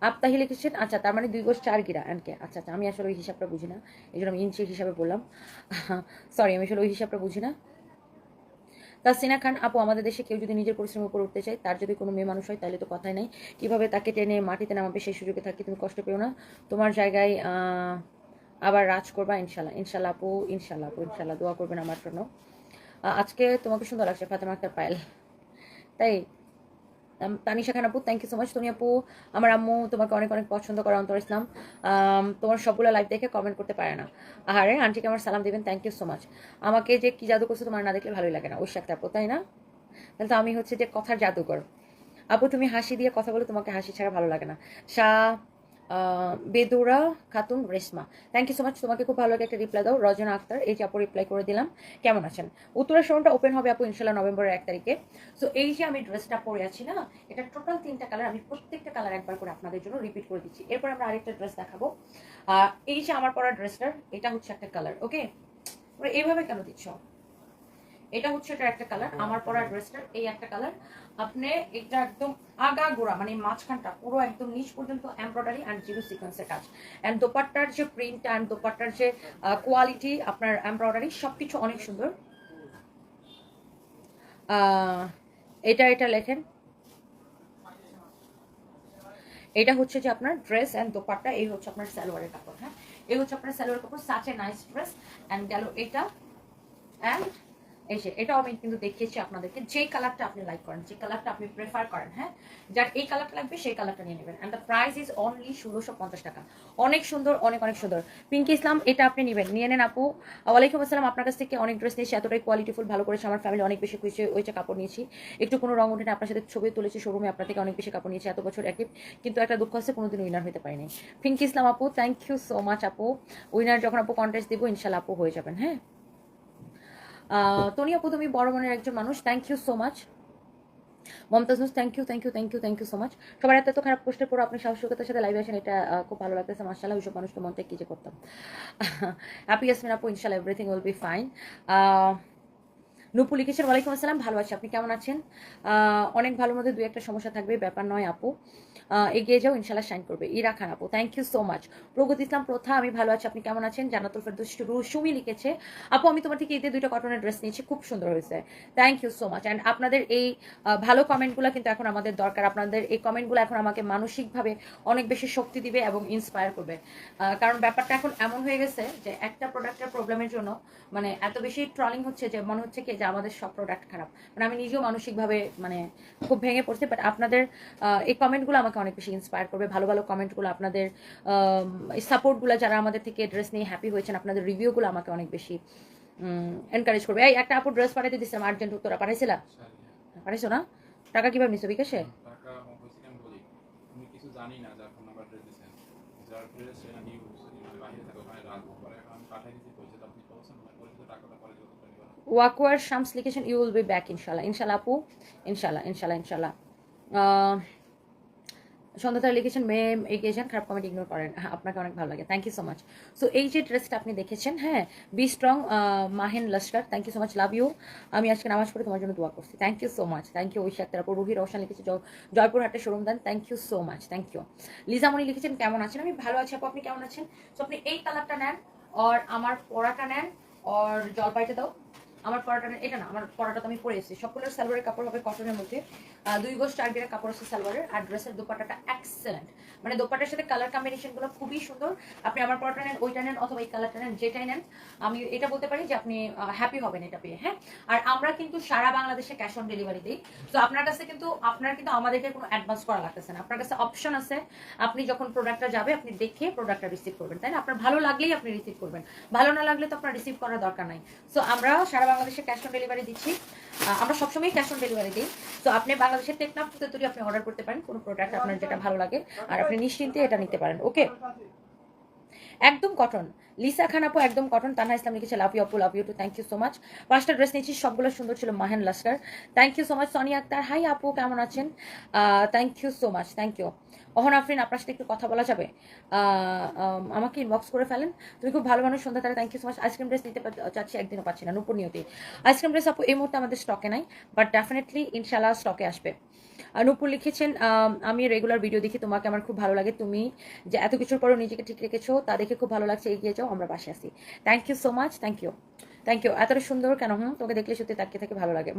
আপতাহি লিখেছেন, আচ্ছা তার মানে 2 গজ 4 গিরা অ্যান্ড কে, আচ্ছা আচ্ছা, আমি আসলে ওই হিসাবটা বুঝি না, এই জন্য আমি ইঞ্চির হিসাবে বললাম, সরি, আমি আসলে ওই হিসাবটা বুঝি না। তাসিনা খান আপু, আমাদের দেশে কেউ যদি নিজের পরিশ্রমের উপর উঠতে চায়, তার যদি কোনো মেয়ে মানুষ হয় তাহলে তো কথাই নাই, কিভাবে তাকে টেনে মাটিতে নামাবে সেই সুযোগে থাকি, তুমি কষ্ট পেও না, তোমার জায়গায় আবার রাজ করবা ইনশাল্লাহ। ইনশাল্লাহ আপু, ইনশাল্লাহ আপু, ইনশাল্লাহ দোয়া করবেন আমার জন্য। আজকে তোমাকে সুন্দর লাগছে ফাতেমা আক্তার পায়েল, তাই। তানিশা খান আপু, থ্যাংক ইউ সো মাচ। তুমি আপু, আমার আম্মু তোমাকে অনেক অনেক পছন্দ করে, অন্তর ইসলাম, তোমার সবগুলো লাইভ দেখে কমেন্ট করতে পারে না। আরে আন্টিকে আমার সালাম দেবেন, থ্যাংক ইউ সো মাচ। আমাকে যে কি জাদু করছো তোমার না দেখলে ভালোই লাগে না, ওই একটা আপু, তাই না? তাহলে তো আমি হচ্ছে যে কথার জাদুকর। আপু তুমি হাসি দিয়ে কথা বলে, তোমাকে হাসি ছাড়া ভালো লাগে না। Shah Bedura Khatun Reshma, thank you so much, তোমাকে খুব ভালো লাগে একটা রিপ্লাই দাও। রজনা আক্তার, এই যে আপু রিপ্লাই করে দিলাম, কেমন আছেন? উত্তরের শোরুমটা ওপেন হবে আপু ইনশাল্লাহ নভেম্বরের 1 তারিখে। সো এই যে আমি ড্রেসটা পরে আছি না, এটা টোটাল 3টা কালার, আমি প্রত্যেকটা কালার একবার করে আপনাদের জন্য রিপিট করে দিচ্ছি, এরপর আমরা আরেকটা ড্রেস দেখাবো। এই যে আমার পরা ড্রেসটার এটা হচ্ছে একটা কালার, ওকে? এইভাবে কেন দিচ্ছ? এটা হচ্ছে এটা একটা কালার, আমার পরা ড্রেসটার এই একটা কালার। আপনি এটা একদম আগা গোড়া মানে মাঝখানটা পুরো একদম নিচ পর্যন্ত এমব্রয়ডারি অ্যান্ড জিরো সিকোয়েন্সের কাজ, অ্যান্ড দোপাট্টার যে প্রিন্ট অ্যান্ড দোপাট্টার যে কোয়ালিটি, আপনার এমব্রয়ডারি সবকিছু অনেক সুন্দর। এটা লেখেন, এটা হচ্ছে যে আপনার ড্রেস অ্যান্ড দোপাট্টা, এই হচ্ছে আপনার সালোয়ারের কাপড়, হ্যাঁ, এই হচ্ছে আপনার সালোয়ারের কাপড়, such a nice dress. And গেল এটা, অ্যান্ড এই যে এটাও আমি কিন্তু দেখিয়েছি আপনাদেরকে, যে কালারটা আপনি লাইক করেন, যে কালারটা আপনি প্রেফার করেন, হ্যাঁ, যার এই কালারটা লাগবে সেই কালারটা নিয়ে নেবেন। And the price is only 1650 টাকা। অনেক সুন্দর, অনেক অনেক সুন্দর। পিঙ্কি ইসলাম, এটা আপনি নেবেন, নিয়ে নেন আপু। ওয়ালাইকুম আসসালাম, আপনার কাছ থেকে অনেক ড্রেস নিয়েছি, এতটাই কোয়ালিটিফুল, ভালো করেছে, আমার ফ্যামিলি অনেক বেশি খুশি হয়েছে, কাপড় নিয়েছি, একটু কোনো রঙ উঠে না, আপনার সাথে ছবি তুলেছি শোরুমে, আপনার থেকে অনেক বেশি কাপড় নিয়েছি, এত বছর অ্যাক্টিভ, কিন্তু একটা দুঃখ আছে কোনোদিন উইনার হতে পারিনি। পিঙ্কি ইসলাম আপু, থ্যাংক ইউ সো মাচ আপু, উইনার যখন আপু কন্টেস্ট দিব ইনশাল্লাহ আপু হয়ে যাবেন, হ্যাঁ। তনি আপু, তুমি বড় মনের একজন মানুষ, thank you so much. Momtaz Nus, thank you thank you thank you thank you so much. সবার এত খারাপ পোস্টের পর আপনি সাহসিকতার সাথে লাইভে আসেন, এটা খুব ভালো লাগতেছে, মাশাআল্লাহ, ওইসব মানুষকে মন থেকে কি যে করতাম। হ্যাপি ইয়াসমিন আপু, ইনশাআল্লাহ এভরিথিং উইল বি ফাইন। নুপু লিখেছেন, ওয়ালাইকুম আসসালাম, ভালো আছি, আপনি কেমন আছেন? অনেক ভালোর মধ্যে 2-1টা সমস্যা থাকবে, ব্যাপার নয় আপু, এগিয়ে যাও, ইনশাল্লাহ শাইন করবে। ইরা খান আপু, থ্যাংক ইউ সো মাচ। প্রগতি ইসলাম প্রথা, আমি ভালো আছি, আপনি কেমন আছেন? জান্নাতুল ফেরদৌস সুমি লিখেছে, আপু আমি তোমার থেকে ঈদে 2টা কটনের ড্রেস নিয়েছি, খুব সুন্দর হয়েছে, thank you so much. And আপনাদের এই ভালো কমেন্টগুলো কিন্তু এখন আমাদের দরকার, আপনাদের এই কমেন্টগুলো এখন আমাকে মানসিকভাবে অনেক বেশি শক্তি দিবে এবং ইন্সপায়ার করবে, কারণ ব্যাপারটা এখন এমন হয়ে গেছে যে একটা প্রোডাক্টের প্রবলেমের জন্য মানে এত বেশি ট্রলিং হচ্ছে যে মনে হচ্ছে কি যে আমাদের সব প্রোডাক্ট খারাপ, মানে আমি নিজেও মানসিকভাবে মানে খুব ভেঙে পড়ছি। বাট আপনাদের এই কমেন্টগুলো আমাকে অনেক বেশি ইন্সপায়ার করবে, ভালো ভালো কমেন্টগুলো, আপনাদের সাপোর্টগুলো, যারা আমাদের থেকে ড্রেস নিয়ে হ্যাপি হয়েছেন, আপনাদের রিভিউগুলো আমাকে অনেক বেশি এনকারেজ করবে। এই একটা আপু ড্রেস পাঠাইতে দিচ্ছিলাম আর্জেন্ট, উত্তরা পাঠাইছিলা? পাঠাইছো না? টাকা কিভাবে নিছো? বিকাশে? টাকা হইছে আমি বলি, আমি কিছু জানি না, যার ফোন নাম্বার দিয়েছেন, যার ড্রেস সে নাকি বাইরে থাকে, ওখানে রাখবো, পরে এখন আমি পাঠাই দিচ্ছি, কইছে আপনি বলছেন না, কইছে টাকাটা পরে যত করে নিবেন। ওয়াকওয়ার শামস লিখেছেন, ইউ উইল বি ব্যাক ইনশাল্লাহ। ইনশাল্লাহ আপু, ইনশাল্লাহ ইনশাল্লাহ ইনশাল্লাহ। সন্ধ্যাতারা লিখেছেন, মেয়ে এগিয়ে যান, খারাপ কমেন্ট ইগনোর করেন, হ্যাঁ আপনাকে অনেক ভালো লাগে, thank you so much. So এই যে ড্রেসটা আপনি দেখেছেন, হ্যাঁ, be strong Mahen Laskar, thank you so much, love you. আমি আজকে নামাজ পড়ে তোমার জন্য দোয়া করছি, thank you so much, thank you. Oishi Akter আপু, রুহি রওশন লিখেছে, জয়পুরহাটে শোরুম দেন, thank you so much, thank you. Lizamoni লিখেছেন, কেমন আছেন? আমি ভালো আছি আপু, আপনি কেমন আছেন? সো আপনি এই কালারটা নেন, আর আমার পরাটা নেন, আর জলপাইটা দাও, আমার পরাটা এটা না, আমার পরাটা তো আমি পরে এসেছি। সবগুলোর সালোয়ারের কাপড় হবে কটনের মধ্যে, 2 গজ 4 গিরা কাপড় আছে সালোয়ারের। আর ড্রেসের দোপাট্টাটা এক্সেলেন্ট, মানে দোপাট্টার সাথে কালার কম্বিনেশনগুলো খুবই সুন্দর। আপনি আমার পরাটা নেন, ওইটা নেন, অথবা এই কালারটা নেন, যেটাই নেন আমি এটা বলতে পারি যে আপনি হ্যাপি হবেন এটা পেয়ে। হ্যাঁ, আর আমরা কিন্তু সারা বাংলাদেশে ক্যাশ অন ডেলিভারি দিই। তো আপনার কাছে কিন্তু আমাদেরকে কোনো অ্যাডভান্স করা লাগতেছে না। আপনার কাছে অপশন আছে, আপনি যখন প্রোডাক্টটা যাবে আপনি দেখে প্রোডাক্টটা রিসিভ করবেন, তাই না? আপনার ভালো লাগলেই আপনি রিসিভ করবেন, ভালো না লাগলে তো আপনার রিসিভ করার দরকার নাই। সো আমরা সারা বাংলাদেশে ক্যাশ অন ডেলিভারি দিচ্ছি, আমরা সবসময় ক্যাশ অন ডেলিভারি দিই। তো আপনি বাংলাদেশের টেকনাফ থেকে আপনি অর্ডার করতে পারেন কোনো প্রোডাক্ট আপনার যেটা ভালো লাগে, আর আপনি নিশ্চিন্তে এটা নিতে পারেন। ওকে, একদম কটন। লিসা খান আপু একদম কটন। তানহা ইসলাম লিখেছে লাভ ইউ আপু, love you too, thank you so much. 5টা ড্রেস নিয়েছি, সবগুলো সুন্দর ছিল। Mahen Laskar, thank you so much. Sonia Akter, hi আপু, কেমন আছেন? Thank you so much, thank you. Ohon Afrin, আপনার সাথে একটু কথা বলা যাবে? আমাকে ইনবক্স করে ফেলেন, তুমি খুব ভালো মানুষ। Sandhya Tara, thank you so much. Ice cream dress নিতে চাচ্ছি, একদিনও পাচ্ছি না। নুপুর নিয়তি আইসক্রিম ড্রেস আপু এই মুহূর্তে আমাদের স্টকে নাই, বাট ডেফিনেটলি ইনশাল্লাহ স্টকে আসবে। নূপুর লিখেছেন, আমি রেগুলার ভিডিও দেখি, তোমাকে আমার খুব ভালো লাগে, তুমি যে এত কিছুর পরও নিজেকে ঠিক রেখেছো তা দেখে খুব ভালো লাগছে, এগিয়ে যাও, আমরা পাশে আছি। Thank you so much, thank you, thank you. এতটা সুন্দর কেন? তোকে দেখলে সত্যি তাকিয়ে থেকে ভালো লাগে।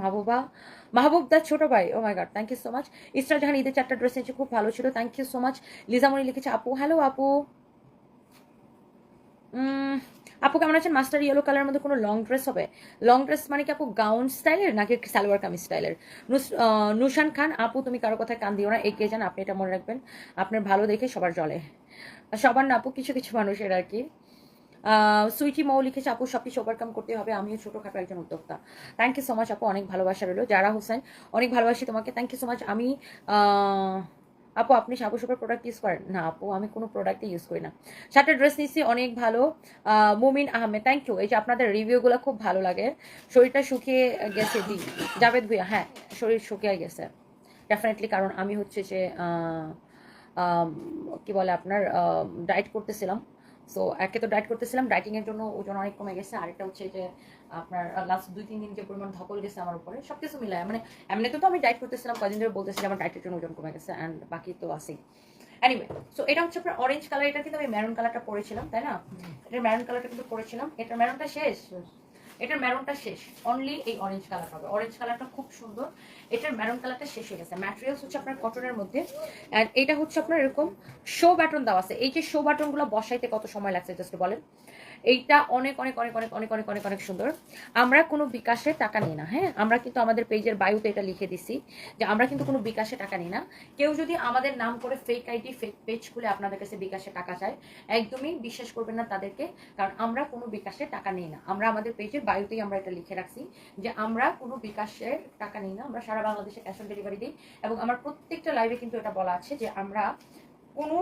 মাহবুব দা ছোট ভাই, oh my god, thank you so much. Ishtar Jahan ঈদের 4টা ড্রেস নিয়েছে, খুব ভালো ছিল, thank you so much. Lizamoni লিখেছে আপু, হ্যালো আপু। আপু কেমন আছেন? মাস্টার ইয়েলো কালারের মধ্যে কোনো লং ড্রেস হবে? লং ড্রেস মানে কি আপু গাউন স্টাইলের নাকি সালোয়ার কামিজ স্টাইলের? নুশান খান আপু, তুমি কারো কথায় কান দিও না, এগিয়ে যান, আপনি এটা মনে রাখবেন। আপনার ভালো দেখে সবার জলে, সবার না আপু, কিছু কিছু মানুষের আর কি। সুইটি মৌ লিখেছে আপু সব কিছু ওভারকাম করতে হবে, আমিও ছোটোখাটো একজন উদ্যোক্তা। থ্যাংক ইউ সো মাচ আপু, অনেক ভালোবাসা রইলো। যারা হোসেন, অনেক ভালোবাসি তোমাকে, থ্যাংক ইউ সো মাচ। আমি আপু আপনি সাবু সুপার প্রোডাক্ট ইউজ করেন? না আপু, আমি কোনো প্রোডাক্টই ইউজ করি না। 7টা ড্রেস নিচ্ছি, অনেক ভালো। মুমিন আহমেদ, থ্যাংক ইউ। এই যে আপনাদের রিভিউগুলো খুব ভালো লাগে। শরীরটা শুকিয়ে গেছে দি, জাভেদ ভুইয়া, হ্যাঁ শরীর শুকিয়ে গেছে ডেফিনেটলি, কারণ আমি হচ্ছে যে কি বলে আপনার ডায়েট করতেছিলাম। সো একে তো ডায়েট করতেছিলাম, ডায়েটিংয়ের জন্য ওজন অনেক কমে গেছে। আরেকটা হচ্ছে যে আপনার লাস্ট 2-3 দিন যে পরিমাণ ধকল গেছে আমার উপরে, সব কিছু মিলায়, মানে এমনিতে তো আমি ডায়েট করতেছিলাম, কদিন ধরে বলতেছিলাম আমার ডায়েটের জন্য ওজন কমে গেছে, অ্যান্ড বাকি তো আছেই। এনিওয়ে, সো এটা হচ্ছে আপনার অরেঞ্জ কালার। এটা কিন্তু আমি মেরুন কালারটা পরেছিলাম, তাই না? এটার মেরুন কালারটা কিন্তু পরেছিলাম, এটার মেরুনটা শেষ, এটার মেরুনটা শেষ, অনলি এই অরেঞ্জ কালার হবে। অরেঞ্জ কালারটা খুব সুন্দর, এটার মেরুন কালারটা শেষ হয়ে গেছে। ম্যাটেরিয়ালস হচ্ছে আপনার কটনের মধ্যে, অ্যান্ড এটা হচ্ছে আপনার এরকম শো বাটন দেওয়া আছে। এই যে শো বাটনগুলো বসাইতে কত সময় লাগছে জাস্ট বলেন। এইটা অনেক অনেক অনেক অনেক অনেক অনেক অনেক অনেক সুন্দর। আমরা কোনো বিকাশে টাকা নিই না, হ্যাঁ, আমরা কিন্তু আমাদের পেজের বায়ুতে এটা লিখে দিছি যে আমরা কিন্তু কোনো বিকাশে টাকা নিই না। কেউ যদি আমাদের নাম করে ফেক আইডি, ফেক পেজ খুলে আপনাদের কাছে বিকাশে টাকা চায়, একদমই বিশ্বাস করবেন না তাদেরকে, কারণ আমরা কোনো বিকাশে টাকা নিই না। আমরা আমাদের পেজের বায়ুতেই আমরা এটা লিখে রাখছি যে আমরা কোনো বিকাশের টাকা নিই না, আমরা সারা বাংলাদেশে ক্যাশ অন ডেলিভারি দিই। এবং আমার প্রত্যেকটা লাইভে কিন্তু এটা বলা আছে যে আমরা কোনো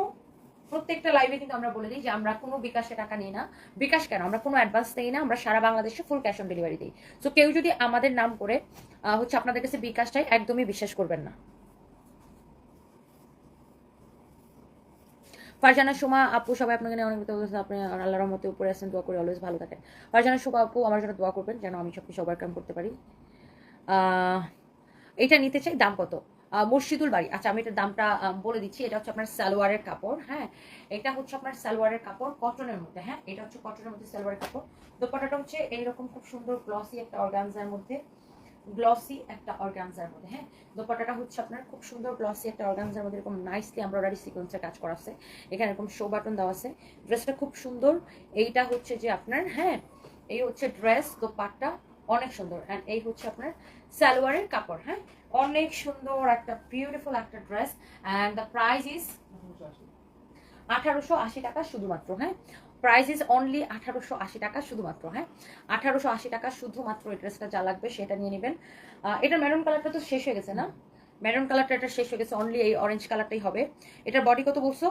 প্রত্যেকটা লাইভে কিন্তু আমরা বলে দিই যে আমরা কোনো বিকাশে টাকা নিই না। বিকাশ কেন, আমরা কোনো অ্যাডভান্স দিই না, আমরা সারা বাংলাদেশে ফুল ক্যাশ অন ডেলিভারি দিই। সো কেউ যদি আমাদের নাম করে হচ্ছে আপনাদের কাছে বিকাশ চাই, একদমই বিশ্বাস করবেন না। ফারজানা সোমা আপু, সবাই আপনাকে নিয়ে অনেক আপনি আল্লাহর রহমতে উপরে আসেন, দোয়া করে অলওয়েজ ভালো থাকেন। ফারজানা সোমা আপু, আমার জন্য দোয়া করবেন যেন আমি সব কিছু ওভারকাম করতে পারি। এটা নিতে চাই, দাম কত? মসজিদুল বাড়ি, আচ্ছা আমি এটার দামটা বলে দিচ্ছি। এটা হচ্ছে আপনার সালোয়ারের কাপড়, হ্যাঁ, এটা হচ্ছে আপনার সালোয়ারের কাপড় কটনের মধ্যে, হ্যাঁ, এটা হচ্ছে কটনের মধ্যে সালোয়ারের কাপড়। দোপাট্টাটা হচ্ছে এইরকম খুব সুন্দর গ্লসি একটা অর্গানজার মধ্যে, গ্লসি একটা অর্গানজার মধ্যে, হ্যাঁ, দোপাট্টাটা হচ্ছে আপনার খুব সুন্দর গ্লসি একটা অর্গানজার মধ্যে, এরকম নাইসলি এমব্রয়ডারি সিকোয়েন্সের কাজ করা আছে, এখানে এরকম শো বাটন দেওয়া আছে। ড্রেসটা খুব সুন্দর। এইটা হচ্ছে যে আপনার, হ্যাঁ, এই হচ্ছে ড্রেস, দোপাট্টা অনেক সুন্দর, অ্যান্ড এই হচ্ছে আপনার সালোয়ারের কাপড়, হ্যাঁ, অনেক সুন্দর একটা বিউটিফুল একটা dress. And the price is 1880 টাকা শুধুমাত্র, হ্যাঁ, প্রাইস ইজ অনলি 1880 টাকা শুধুমাত্র, হ্যাঁ, 1880 টাকা শুধুমাত্র। এই ড্রেসটা যা লাগবে সেটা নিয়ে নেবেন। এটা মেরুন কালারটা তো শেষ হয়ে গেছে না? মেরুন কালারটা এটা শেষ হয়ে গেছে, অনলি এই অরেঞ্জ কালারটাই হবে। এটার বডি কত বলছো?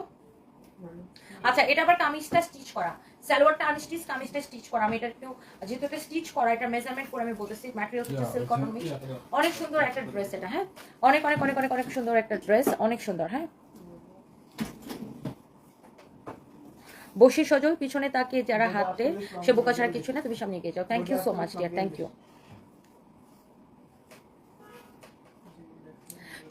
আচ্ছা, এটা আবার কামিজটা স্টিচ করা, সালোয়ারটা আনস্টিচ, কামিজটা স্টিচ করা। আমি এটা একটু, যেহেতু এটা স্টিচ করা, এটা মেজারমেন্ট করে আমি বলতেছি। ম্যাটেরিয়াল হচ্ছে সিল্ক কটন মিক্স, অনেক সুন্দর একটা ড্রেস এটা, হ্যাঁ, অনেক অনেক অনেক অনেক অনেক সুন্দর একটা ড্রেস, অনেক সুন্দর, হ্যাঁ। বসে সজল, পিছনে তাকিয়ে যারা হাঁটে সে বোকা ছাড়া কিছু না, তুমি সামনে এগিয়ে যাও। Thank you so much dear, thank you.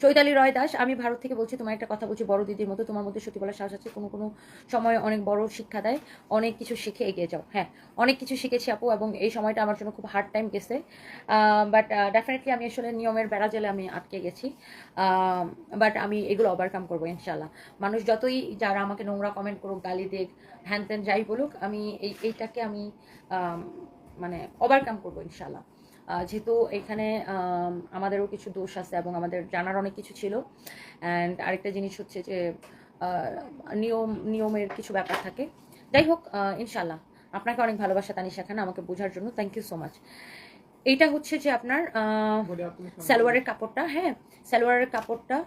Chaitali Roy Das, আমি ভারত থেকে বলছি। তোমার একটা কথা বলছি বড় দিদির মতো, তোমার মধ্যে সত্যি বলার সাহস আছে, কোনো কোনো সময় অনেক বড় শিক্ষা দেয়, অনেক কিছু শিখে এগিয়ে যাও। হ্যাঁ, অনেক কিছু শিখেছি আপু, এবং এই সময়টা আমার জন্য খুব হার্ড টাইম গেছে, বাট ডেফিনেটলি আমি আসলে নিয়মের বেড়া জেলে আমি আটকে গেছি, বাট আমি এগুলো ওভারকাম করবো ইনশাল্লাহ। মানুষ যতই যারা আমাকে নোংরা কমেন্ট করুক, গালি দিক, হ্যান ত্যান যাই বলুক, আমি এইটাকে আমি মানে ওভারকাম করবো ইনশাল্লাহ। যেহেতু এখানে আমাদেরও কিছু দোষ আছে এবং আমাদের জানার অনেক কিছু ছিল। অ্যান্ড আরেকটা জিনিস হচ্ছে যে নিয়মের কিছু ব্যাপার থাকে। যাই হোক, ইনশাল্লাহ। আপনাকে অনেক ভালোবাসা তানিশা খান আমাকে বোঝার জন্য, থ্যাংক ইউ সো মাচ। এইটা হচ্ছে যে আপনার সালোয়ারের কাপড়টা। হ্যাঁ, সালোয়ারের কাপড়টা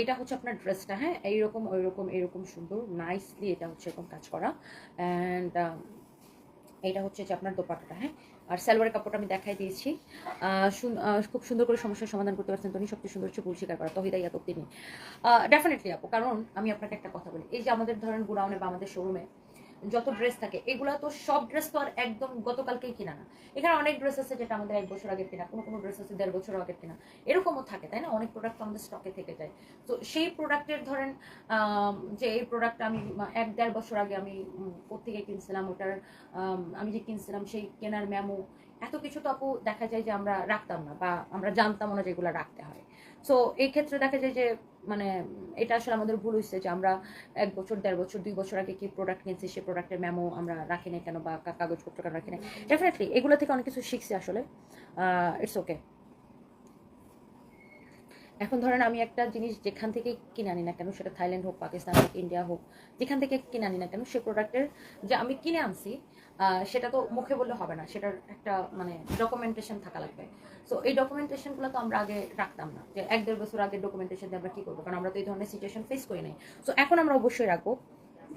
এটা হচ্ছে আপনার ড্রেসটা। হ্যাঁ, এইরকম ওইরকম এরকম সুন্দর নাইসলি এটা হচ্ছে এরকম কাজ করা। অ্যান্ড এইটা হচ্ছে যে আপনার দোপাট্টাটা। হ্যাঁ, আর সালোয়ারের কাপড়টা আমি দেখাই দিয়েছি। খুব সুন্দর করে সমস্যার সমাধান করতে পারছেন তুমি। সবচেয়ে সুন্দর হচ্ছে ভুল স্বীকার করা, তহিদাই এত তিনি ডেফিনেটলি আপু। কারণ আমি আপনাকে একটা কথা বলি, এই যে আমাদের ধরেন গোডাউনে বা আমাদের শোরুমে যত ড্রেস থাকে, এগুলা তো সব ড্রেস তো আর একদম গতকালকেই কিনা না। এখানে অনেক ড্রেস আছে যেটা আমাদের 1 বছর আগের কিনা, কোনো কোনো ড্রেস আছে 1.5 বছর আগের কিনা, এরকমও থাকে, তাই না? অনেক প্রোডাক্ট আমাদের স্টকে থেকে যায়। তো সেই প্রোডাক্টের ধরেন যে এই প্রোডাক্ট আমি 1-1.5 বছর আগে আমি কোত্থেকে কিনছিলাম, ওটার আমি যে কিনছিলাম সেই কেনার মেমো, এত কিছু তো আপু দেখা যায় যে আমরা রাখতাম না, বা আমরা জানতাম না যেগুলো রাখতে হয়। সো এই ক্ষেত্রে দেখা যায় যে মানে এটা আসলে আমাদের ভুল হয়েছে যে আমরা 1 বছর 1.5 বছর 2 বছর আগে কি প্রোডাক্ট কিনছি সেই প্রোডাক্টের মেমো আমরা রাখি না কেন, বা কাগজপত্র কেন রাখি না। ডেফিনেটলি এগুলো থেকে অনেক কিছু শিখছি আসলে। It's okay. এখন ধরেন আমি একটা জিনিস যেখান থেকে কিনে আনি না কেন, সেটা থাইল্যান্ড হোক, পাকিস্তান হোক, ইন্ডিয়া হোক, যেখান থেকে কিনে আনি না কেন, সেই প্রোডাক্টের যে আমি কিনে আনছি সেটা তো মুখে বললে হবে না, সেটার একটা মানে ডকুমেন্টেশন থাকা লাগবে। সো এই ডকুমেন্টেশনগুলো তো আমরা আগে রাখতাম না, যে 1-1.5 বছর আগের ডকুমেন্টেশন দিয়ে আমরা কি করবো, কারণ আমরা তো এই ধরনের সিচুয়েশন ফেস করি নাই। সো এখন আমরা অবশ্যই রাখবো।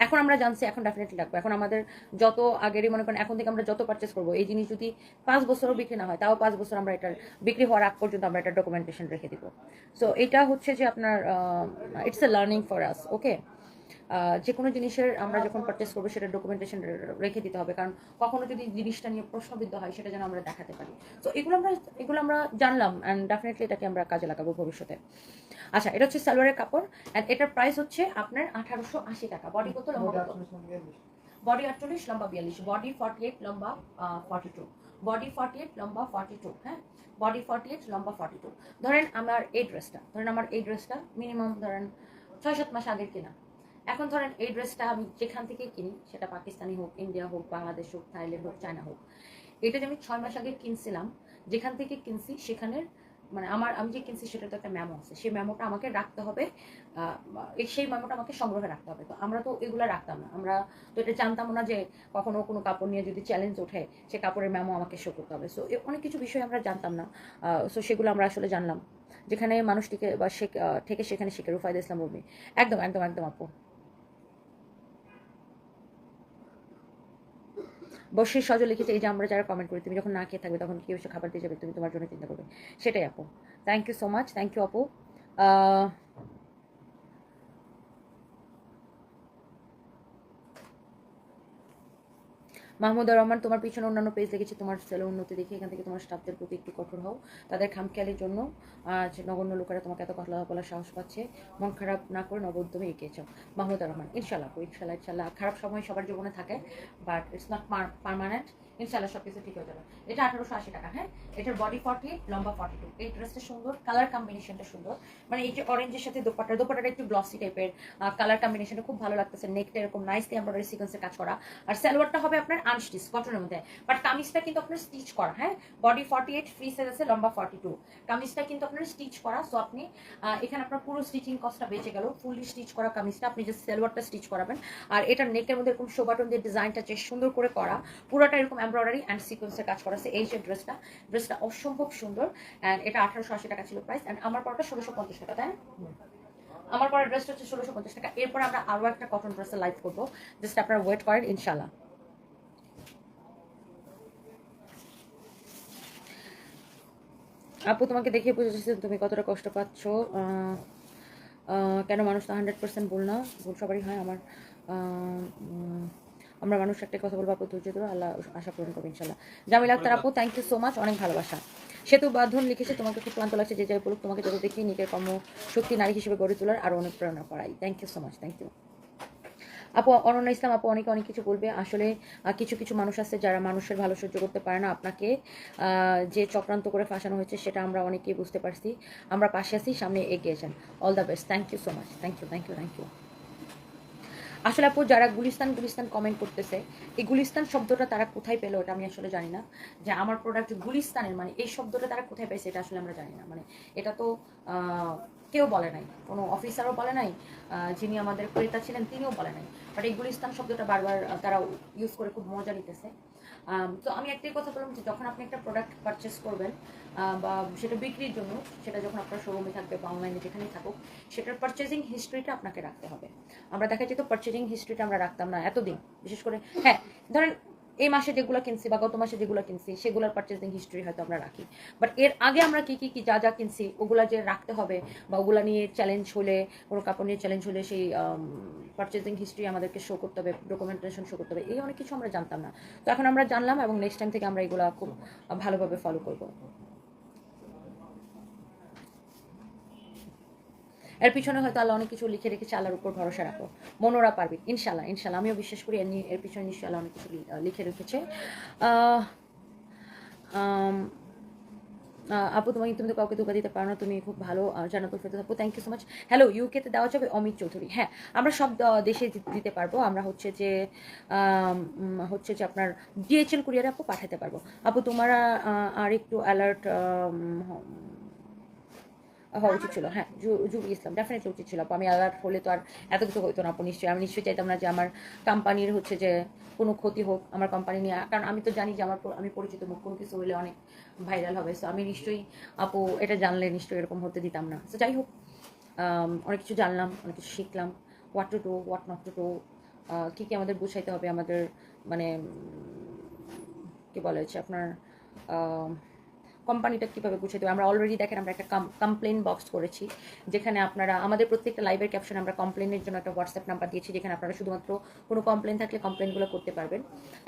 এখন আমরা জানছি, এখন ডেফিনেটলি রাখবো। এখন আমাদের যত আগেরই মনে করেন, এখন থেকে আমরা যত পারচেস করবো, এই জিনিস যদি 5 বছরও বিক্রি না হয়, তাও 5 বছর আমরা এটার বিক্রি হওয়ার আগ পর্যন্ত আমরা এটা ডকুমেন্টেশন রেখে দিব। সো এটা হচ্ছে যে আপনার it's a learning for us. Okay, যে কোনো জিনিসের আমরা যখন পারচেস করবো সেটা ডকুমেন্টেশন রেখে দিতে হবে, কারণ কখনো যদি জিনিসটা নিয়ে প্রশ্নবিদ্ধ হয় সেটা যেন আমরা দেখাতে পারি। তো এগুলো আমরা জানলাম, অ্যান্ড ডেফিনেটলি এটাকে আমরা কাজে লাগাবো ভবিষ্যতে। আচ্ছা, এটা হচ্ছে সালোয়ারের কাপড়, অ্যান্ড এটার প্রাইস হচ্ছে আপনার 1880 টাকা। বডি কত, লম্বা কত? বডি 48, লম্বা 42। বডি 48, লম্বা 42। বডি 48, লম্বা 42। হ্যাঁ, বডি 48, লম্বা 42। ধরেন আমার এই ড্রেসটা মিনিমাম ধরেন 6-7 মাস আগের কিনা। এখন ধরেন এই ড্রেসটা আমি যেখান থেকে কিনি, সেটা পাকিস্তানি হোক, ইন্ডিয়া হোক, বাংলাদেশ হোক, থাইল্যান্ড হোক, চায়না হোক, এটা যে আমি 6 মাস আগে কিনছিলাম, যেখান থেকে কিনছি সেখানের মানে আমি যে কিনছি সেটা তো একটা মেমো আছে, সেই মেমোটা আমাকে রাখতে হবে। সেই মেমোটা আমাকে সংগ্রহে রাখতে হবে। তো আমরা তো এগুলো রাখতাম না, আমরা তো এটা জানতাম না যে কখনো কোনো কাপড় নিয়ে যদি চ্যালেঞ্জ ওঠে, সে কাপড়ের মেমো আমাকে শো করতে হবে। সো অনেক কিছু বিষয় আমরা জানতাম না। সো সেগুলো আমরা আসলে জানলাম, যেখানে মানুষটিকে বা থেকে সেখানে শিখে। রুফায়দা ইসলাম রুমি, একদম একদম একদম আপু। বর্ষির সজল লিখেছে, এই যে আমরা যারা কমেন্ট করি, তুমি যখন না খেয়ে থাকবে তখন কেউ এসে খাবার দিয়ে যাবে, তুমি তোমার জন্য চিন্তা করবে। সেটাই আপু। Thank you so much, thank you আপু। মাহমুদুর রহমান, তোমার পিছনে অন্যান্য পেজ দেখেছি, তোমার সেলে উন্নতি দেখে এখান থেকে তোমার স্টাফদের প্রতি একটু কঠোর হও। তাদের খামখেয়ালির জন্য আজ নগণ্য লোকেরা তোমাকে এত কথা বলার সাহস পাচ্ছে। মন খারাপ না করে নবোদ্যমে এগিয়ে যাও। মাহমুদুর রহমান, ইনশাল্লাহ ইনশাল্লাহ ইনশাল্লাহ। খারাপ সময় সবার জীবনে থাকে, বাট ইটস নট পারমানেন্ট। ইনশাল্লাহ সব কিছু ঠিক হয়ে যাবে। এটা 1880 টাকা। হ্যাঁ, এটার বডি 48, লম্বা 42। এই ড্রেসটা সুন্দর, কালার কম্বিনেশনটা সুন্দর, মানে এই যে অরেঞ্জের সাথে দোপাট্টাটা একটু গ্লসি টাইপের, কালার কম্বিনেশনটা খুব ভালো লাগতেছে। নেকটা এরকম নাইসলি এমব্রয়ডারি সিকোয়েন্সের কাজ করা, আর সালোয়ারটা হবে আপনার আনস্টিচ কটনের মধ্যে, বাট কামিজটা কিন্তু আপনার স্টিচ করা। হ্যাঁ, বডি 48, ফ্রি সাইজ আছে, লম্বা 42। কামিজটা কিন্তু আপনার স্টিচ করা। সো আপনি এখানে আপনার পুরো স্টিচিং কস্টটা বেঁচে গেল। ফুললি স্টিচ করা কামিজটা, আপনি যে সালোয়ারটা স্টিচ করাবেন, আর এটার নেকের মধ্যে এরকম শো বাটন দিয়ে ডিজাইনটা যে সুন্দর করে করা, পুরোটা এরকম এমব্রয়ডারি অ্যান্ড সিকোয়েন্সের কাজ করা আছে। এই যে ড্রেসটা অসম্ভব সুন্দর, অ্যান্ড এটা 1880 টাকা ছিল প্রাইস, অ্যান্ড আমার পরটা 1650 টাকা। তাই আমার পরের ড্রেসটা হচ্ছে 1650 টাকা। এরপর আমরা আরো একটা কটন ড্রেসের লাইভ করবো, জাস্ট আপনারা ওয়েট করেন ইনশাল্লাহ। আপু, তোমাকে দেখে বুঝে যাচ্ছে তুমি কতটা কষ্ট পাচ্ছ। কেন মানুষ তো 100% ভুল না, ভুল সবারই হয়। আমার আমরা মানুষ একটাই কথা বলবো আপু, ধৈর্য ধরো, আল্লাহ আশা পূরণ করবে ইনশাল্লাহ। জামিল আক্তার আপু, থ্যাংক ইউ সো মাচ, অনেক ভালোবাসা। সেতু বাঁধন লিখেছে, তোমাকে খুব ক্লান্ত লাগছে, যে যাই বলুক তোমাকে যত দেখি নিজের কর্মশক্তি নারী হিসেবে গড়ে তোলার আরও অনেক প্রেরণা পাই। Thank you so much, thank you আপু। অনন্যা ইসলাম আপু, অনেকে অনেক কিছু বলবে। আসলে কিছু কিছু মানুষ আছে যারা মানুষের ভালো সহ্য করতে পারে না। আপনাকে যে চক্রান্ত করে ফাঁসানো হয়েছে সেটা আমরা অনেকেই বুঝতে পারছি। আমরা পাশে আছি, সামনে এগিয়ে যান। All the best, thank you so much, thank you, thank you, thank you. আসলে আপু যারা গুলিস্তান গুলিস্তান কমেন্ট করতেছে, এই গুলিস্তান শব্দটা তারা কোথায় পেলো এটা আমি আসলে জানি না। যে আমার প্রোডাক্ট গুলিস্তানের, মানে এই শব্দটা তারা কোথায় পেয়েছে এটা আসলে আমরা জানি না। মানে এটা তো কেউ বলে নাই, কোনো অফিসারও বলে নাই, যিনি আমাদের ক্রেতা ছিলেন তিনিও বলে নাই। বাট এই গুলিস্তান শব্দটা বারবার তারা ইউজ করে খুব মজা নিতেছে। তো আমি একটাই কথা বললাম যে যখন আপনি একটা প্রোডাক্ট পারচেস করবেন বা সেটা বিক্রির জন্য, সেটা যখন আপনার শোরুমে থাকবে বা অনলাইনে যেখানেই থাকুক, সেটার পারচেজিং হিস্ট্রিটা আপনাকে রাখতে হবে। আমরা দেখা যেত পারচেজিং হিস্ট্রিটা আমরা রাখতাম না এতদিন, বিশেষ করে হ্যাঁ ধরেন এই মাসে যেগুলো কিনছি বা গত মাসে যেগুলো কিনছি সেগুলোর পারচেজিং হিস্ট্রি হয়তো আমরা রাখি। বাট এর আগে আমরা কি কি কি যা যা কিনছি ওগুলা যে রাখতে হবে, বা ওগুলা নিয়ে চ্যালেঞ্জ হলে, কোনো কাপড় নিয়ে চ্যালেঞ্জ হলে সেই পারচেজিং হিস্ট্রি আমাদেরকে শো করতে হবে, ডকুমেন্টেশন শো করতে হবে, এই অনেক কিছু আমরা জানতাম না। তো এখন আমরা জানলাম এবং নেক্সট টাইম থেকে আমরা এগুলো খুব ভালোভাবে ফলো করবো। এর পিছনে হয়তো আল্লাহ অনেক কিছু লিখে রেখেছে, আল্লাহর উপর ভরসা রাখো, মনোরা পারবে ইনশাল্লাহ, ইনশাল্লাহ। আমিও বিশ্বাস করি এর পিছনে নিশ্চয়ই আল্লাহ অনেক কিছু লিখে রেখেছে। আপু তুমি তো কাউকে ধোকা দিতে পারো না, তুমি খুব ভালো জানো তো ফেরত আপু, thank you so much. Hello, ইউকেতে দেওয়া যাবে অমিত চৌধুরী? হ্যাঁ, আমরা সব দেশে দিতে পারবো। আমরা হচ্ছে যে আপনার ডিএচএল কুরিয়ারে আপু পাঠাতে পারবো। আপু তোমার আর একটু অ্যালার্ট হওয়া উচিত ছিল। হ্যাঁ, জুবি ইসলাম, ডেফিনেটলি উচিত ছিল আপু। আমি অ্যালার্ট হলে তো আর এত কিছু হইতো না আপু। নিশ্চয়ই আমি নিশ্চয়ই চাইতাম না যে আমার কোম্পানির হচ্ছে যে কোনো ক্ষতি হোক আমার কোম্পানি নিয়ে, কারণ আমি তো জানি যে আমি পরিচিত মুখ, কোনো কিছু হলে অনেক ভাইরাল হবে। সো আমি নিশ্চয়ই আপু এটা জানলে নিশ্চয়ই এরকম হতে দিতাম না। সো যাই হোক, অনেক কিছু জানলাম, অনেক কিছু শিখলাম, what to do, what not to do, কী কী আমাদের বুঝাইতে হবে, আমাদের মানে কী বলা হচ্ছে আপনার কোম্পানিটা কীভাবে গুছিয়ে দেবে। আমরা অলরেডি দেখেন আমরা একটা কমপ্লেন বক্স করেছি, যেখানে আপনারা আমাদের প্রত্যেকটা লাইভের ক্যাপশনে আমরা কমপ্লেনের জন্য একটা হোয়াটসঅ্যাপ নাম্বার দিয়েছি, যেখানে আপনারা শুধুমাত্র কোনো কমপ্লেন থাকলে কমপ্লেনগুলো করতে পারবেন।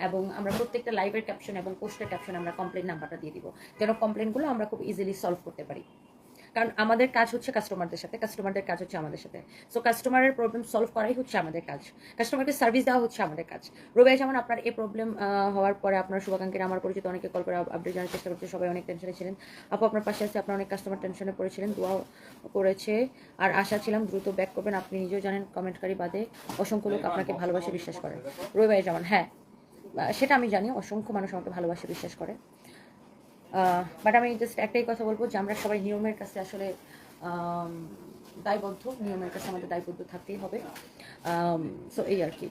এবং আমরা প্রত্যেকটা লাইভের ক্যাপশন এবং পোস্টের ক্যাপশনে আমরা কমপ্লেন নাম্বারটা দিয়ে দিব, যেন কমপ্লেনগুলো আমরা খুব ইজিলি সলভ করতে পারি। কারণ আমাদের কাজ হচ্ছে কাস্টমারদের সাথে, কাস্টমারদের কাজ হচ্ছে আমাদের সাথে। সো কাস্টমারের প্রবলেম সলভ করাই হচ্ছে আমাদের কাজ, কাস্টমারকে সার্ভিস দেওয়া হচ্ছে আমাদের কাজ। রুবাই, যেমন আপনার এই প্রবলেম হওয়ার পরে আপনার শুভাকাঙ্ক্ষীরা, আমার পরিচিত অনেকে কল করে আপডেট জানার চেষ্টা করছে, সবাই অনেক টেনশনে ছিলেন। আপু আপনার পাশে আছে, আপনার অনেক কাস্টমার টেনশনে পড়েছিলেন, দোয়া করেছে আর আশা ছিলাম দ্রুত ব্যাক করবেন। আপনি নিজেও জানেন কমেন্টকারী বাদে অসংখ্য লোক আপনাকে ভালোবাসে বিশ্বাস করে। রুবাই যেমন, হ্যাঁ সেটা আমি জানি, অসংখ্য মানুষ আমাকে ভালোবাসে বিশ্বাস করে। বাট আমি জাস্ট একটাই কথা বলবো যে আমরা সবাই নিয়মের কাছে আসলে দায়বদ্ধ, নিয়মের কাছে আমাদের দায়বদ্ধ থাকতেই হবে। সো এই আর কি।